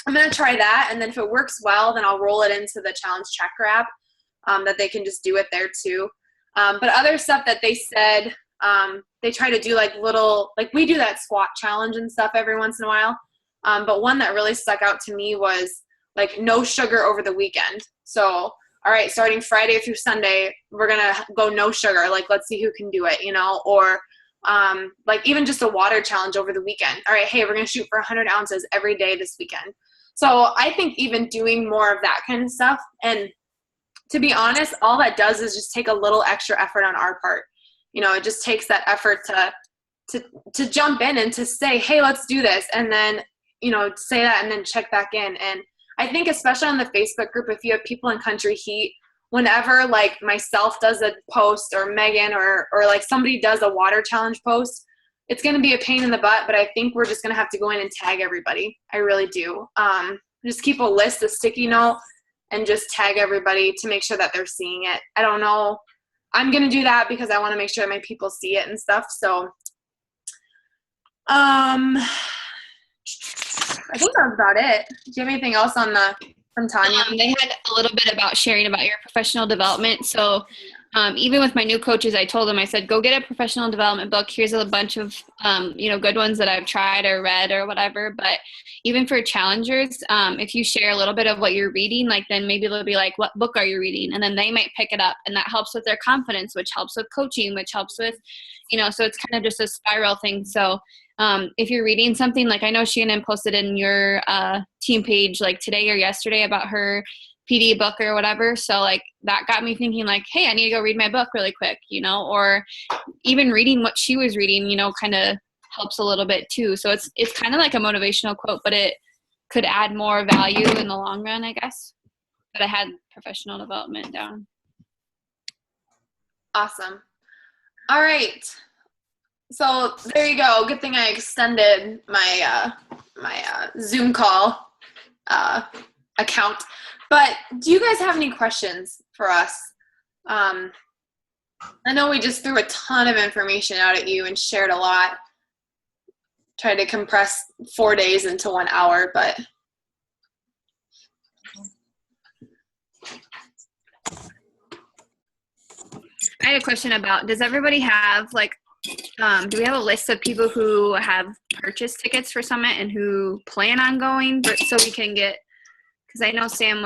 I'm going to try that. And then if it works well, then I'll roll it into the challenge tracker app, that they can just do it there too. But other stuff that they said, they try to do like little, like we do that squat challenge and stuff every once in a while. But one that really stuck out to me was like no sugar over the weekend. So, all right, starting Friday through Sunday, we're going to go no sugar. Like, let's see who can do it, you know, or like even just a water challenge over the weekend. All right, hey, we're going to shoot for 100 ounces every day this weekend. So I think even doing more of that kind of stuff, and to be honest, all that does is just take a little extra effort on our part. You know, it just takes that effort to jump in and to say, hey, let's do this. And then, you know, say that and then check back in. And I think especially on the Facebook group, if you have people in Country Heat, whenever like myself does a post or Megan or like somebody does a water challenge post, it's going to be a pain in the butt, but I think we're just going to have to go in and tag everybody. I really do. Just keep a list, a sticky note, and just tag everybody to make sure that they're seeing it. I don't know. I'm going to do that because I want to make sure my people see it and stuff. So, I think that's about it. Do you have anything else on from Tanya? They had a little bit about sharing about your professional development. So even with my new coaches, I told them, I said, go get a professional development book. Here's a bunch of, good ones that I've tried or read or whatever. But even for challengers, if you share a little bit of what you're reading, like then maybe they'll be like, what book are you reading? And then they might pick it up, and that helps with their confidence, which helps with coaching, which helps with, so it's kind of just a spiral thing. So if you're reading something, like I know Shannon posted in your team page like today or yesterday about her PD book or whatever. So like that got me thinking like, hey, I need to go read my book really quick, or even reading what she was reading, kind of helps a little bit too. So it's kind of like a motivational quote, but it could add more value in the long run, I guess. But I had professional development down. Awesome. All right. So there you go. Good thing I extended my Zoom call account. But do you guys have any questions for us? I know we just threw a ton of information out at you and shared a lot. Tried to compress 4 days into 1 hour, but I had a question about, does everybody have like, do we have a list of people who have purchased tickets for Summit and who plan on going, so we can get, because I know Sam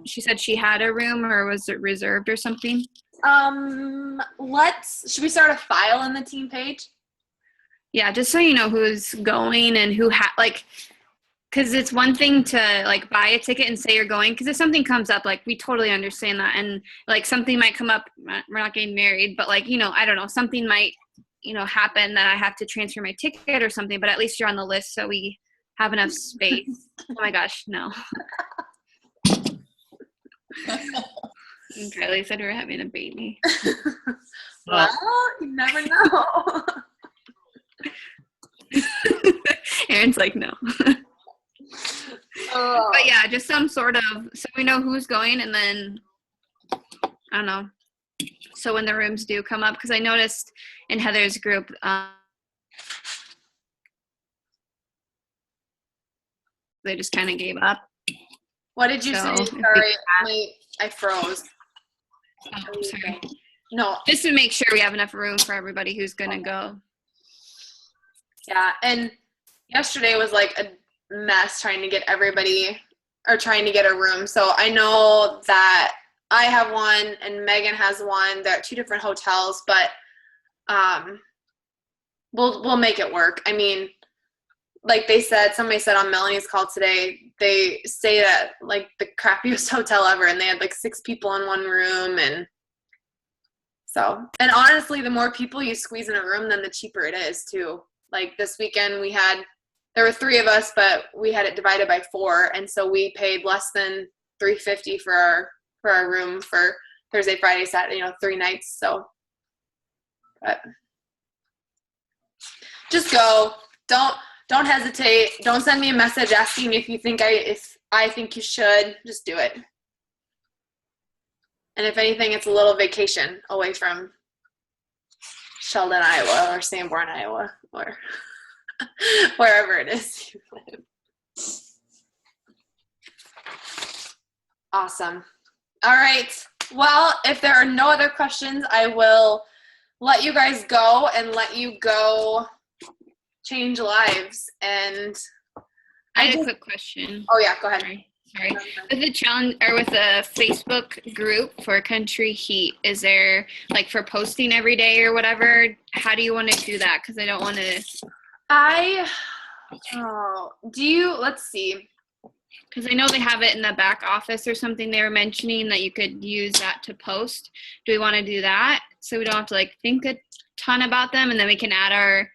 she said she had a room, or was it reserved or something? Should we start a file in the team page? Yeah, just so you know who's going and who because it's one thing to like buy a ticket and say you're going, because if something comes up, like we totally understand that, and like something might come up, we're not getting married, but like, I don't know, something might, happen that I have to transfer my ticket or something, but at least you're on the list so we have enough space. Oh my gosh, no. And Kylie said we're having a baby. Well, you never know. Aaron's like, no. But yeah, just some sort of, so we know who's going, and then, I don't know. So when the rooms do come up, because I noticed in Heather's group, they just kind of gave up. What did you say? Sorry, I froze. Oh, sorry. No. Just to make sure we have enough room for everybody who's going to go. Yeah, and yesterday was like a mess trying to get everybody, or trying to get a room. So I know that I have one and Megan has one. They're at 2 different hotels, but we'll make it work. I mean, like somebody said on Melanie's call today, they say that like the crappiest hotel ever, and they had like 6 people in one room. And so, and honestly, the more people you squeeze in a room, then the cheaper it is too. Like this weekend there were 3 of us, but we had it divided by 4. And so we paid less than $350 for our room for Thursday, Friday, Saturday, 3 nights. So, but just go. Don't hesitate. Don't send me a message asking if I think you should. Just do it. And if anything, it's a little vacation away from Sheldon, Iowa, or Sanborn, Iowa, or wherever it is you live. Awesome. All right. Well, if there are no other questions, I will let you guys go and let you go change lives. And I had a quick question. Oh yeah, go ahead. Sorry. With the challenge, or with the Facebook group for Country Heat, is there like for posting every day or whatever? How do you want to do that? Because I don't want to. Let's see. Because I know they have it in the back office or something. They were mentioning that you could use that to post. Do we want to do that so we don't have to like think a ton about them, and then we can add our.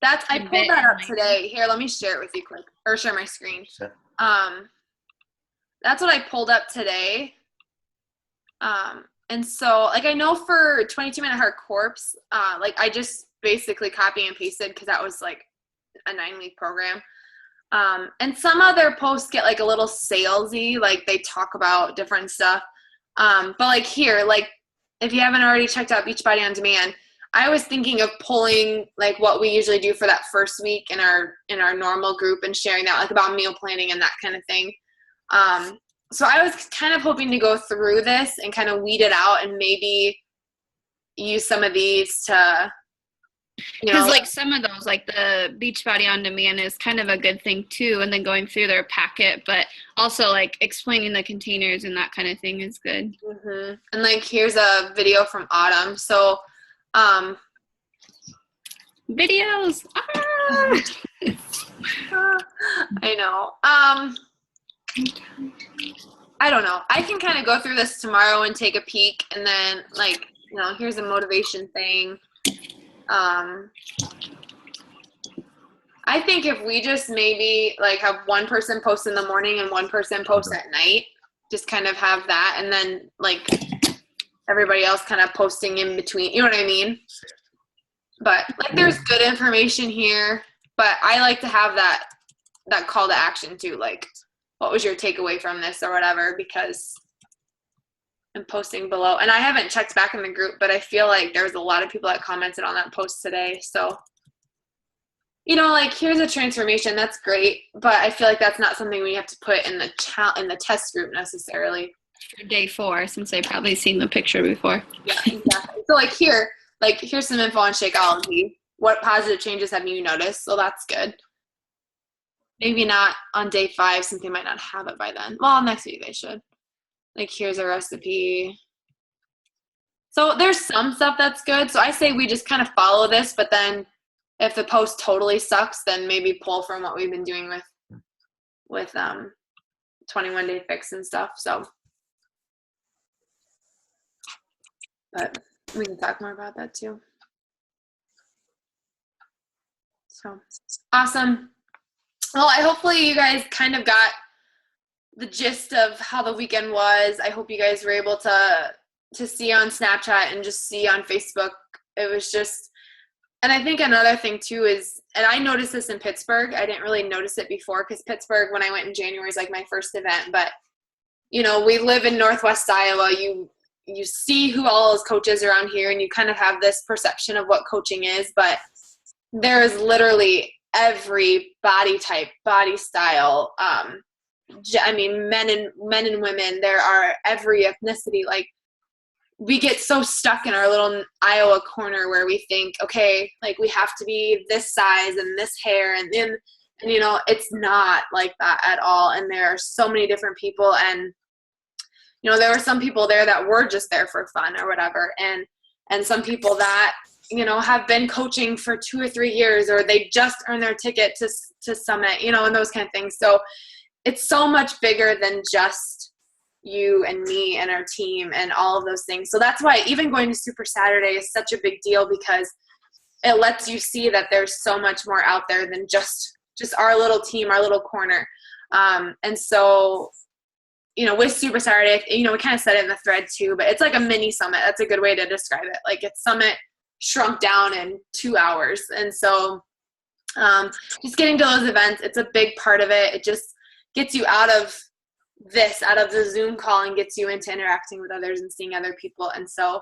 I pulled that up today. Here, let me share it with you quick, or share my screen. Sure. That's what I pulled up today. And so, like, I know for 22-Minute Heart Corpse, like, I just basically copy and pasted because that was, like, a 9-week program. And some other posts get, like, a little salesy, like, they talk about different stuff. But, like, here, like, if you haven't already checked out Beachbody On Demand, I was thinking of pulling, like, what we usually do for that first week in our normal group and sharing that, like, about meal planning and that kind of thing. So I was kind of hoping to go through this and kind of weed it out and maybe use some of these to, because like some of those, like the Beachbody On Demand is kind of a good thing too, and then going through their packet, but also like explaining the containers and that kind of thing is good. Mm-hmm. And like here's a video from Autumn. So videos. I know. I don't know. I can kind of go through this tomorrow and take a peek, and then like, here's a motivation thing. I think if we just maybe like have one person post in the morning and one person post at night, just kind of have that, and then like everybody else kind of posting in between, you know what I mean? But like there's good information here, but I like to have that call to action too, like what was your takeaway from this or whatever, because I'm posting below. And I haven't checked back in the group, but I feel like there's a lot of people that commented on that post today. So, like here's a transformation, that's great, but I feel like that's not something we have to put in the test group necessarily. For day 4, since they've probably seen the picture before. Yeah, exactly. So here's some info on Shakeology. What positive changes have you noticed? So that's good. Maybe not on day 5 since they might not have it by then. Well, next week they should. Like here's a recipe. So there's some stuff that's good. So I say we just kind of follow this, but then if the post totally sucks, then maybe pull from what we've been doing with 21 Day Fix and stuff. So, but we can talk more about that too. So awesome. Well, hopefully you guys kind of got the gist of how the weekend was. I hope you guys were able to see on Snapchat and just see on Facebook. It was just, and I think another thing too is, and I noticed this in Pittsburgh. I didn't really notice it before because Pittsburgh, when I went in January, is like my first event. But, you know, we live in Northwest Iowa. You see who all is coaches around here, and you kind of have this perception of what coaching is. But there is literally every body type, body style. I mean, men and women. There are every ethnicity. Like, we get so stuck in our little Iowa corner where we think, okay, like we have to be this size and this hair, and you know, it's not like that at all. And there are so many different people, and you know, there were some people there that were just there for fun or whatever, and some people that, you know, have been coaching for 2 or 3 years, or they just earned their ticket to Summit, you know, and those kind of things. So it's so much bigger than just you and me and our team and all of those things. So that's why even going to Super Saturday is such a big deal, because it lets you see that there's so much more out there than just our little team, our little corner. And so, you know, with Super Saturday, you know, we kind of said it in the thread too, but it's like a mini Summit. That's a good way to describe it. Like, it's Summit shrunk down in 2 hours. And so just getting to those events, it's a big part of it. It just gets you out of the Zoom call and gets you into interacting with others and seeing other people. And so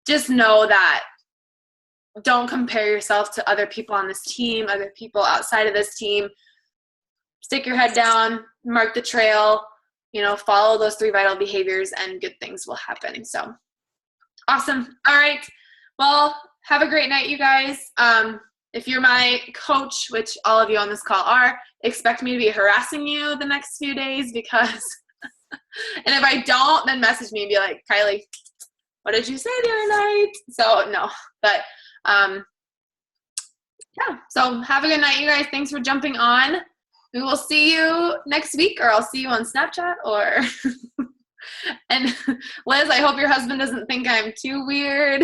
just know that don't compare yourself to other people on this team, other people outside of this team. Stick your head down, mark the trail, you know, follow those 3 vital behaviors, and good things will happen. So awesome. All right. Well, have a great night, you guys. If you're my coach, which all of you on this call are, expect me to be harassing you the next few days, because, and if I don't, then message me and be like, Kylie, what did you say the other night? So no, but yeah, so have a good night, you guys. Thanks for jumping on. We will see you next week, or I'll see you on Snapchat, or, and Liz, I hope your husband doesn't think I'm too weird.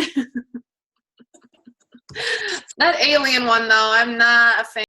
That alien one, though, I'm not a fan.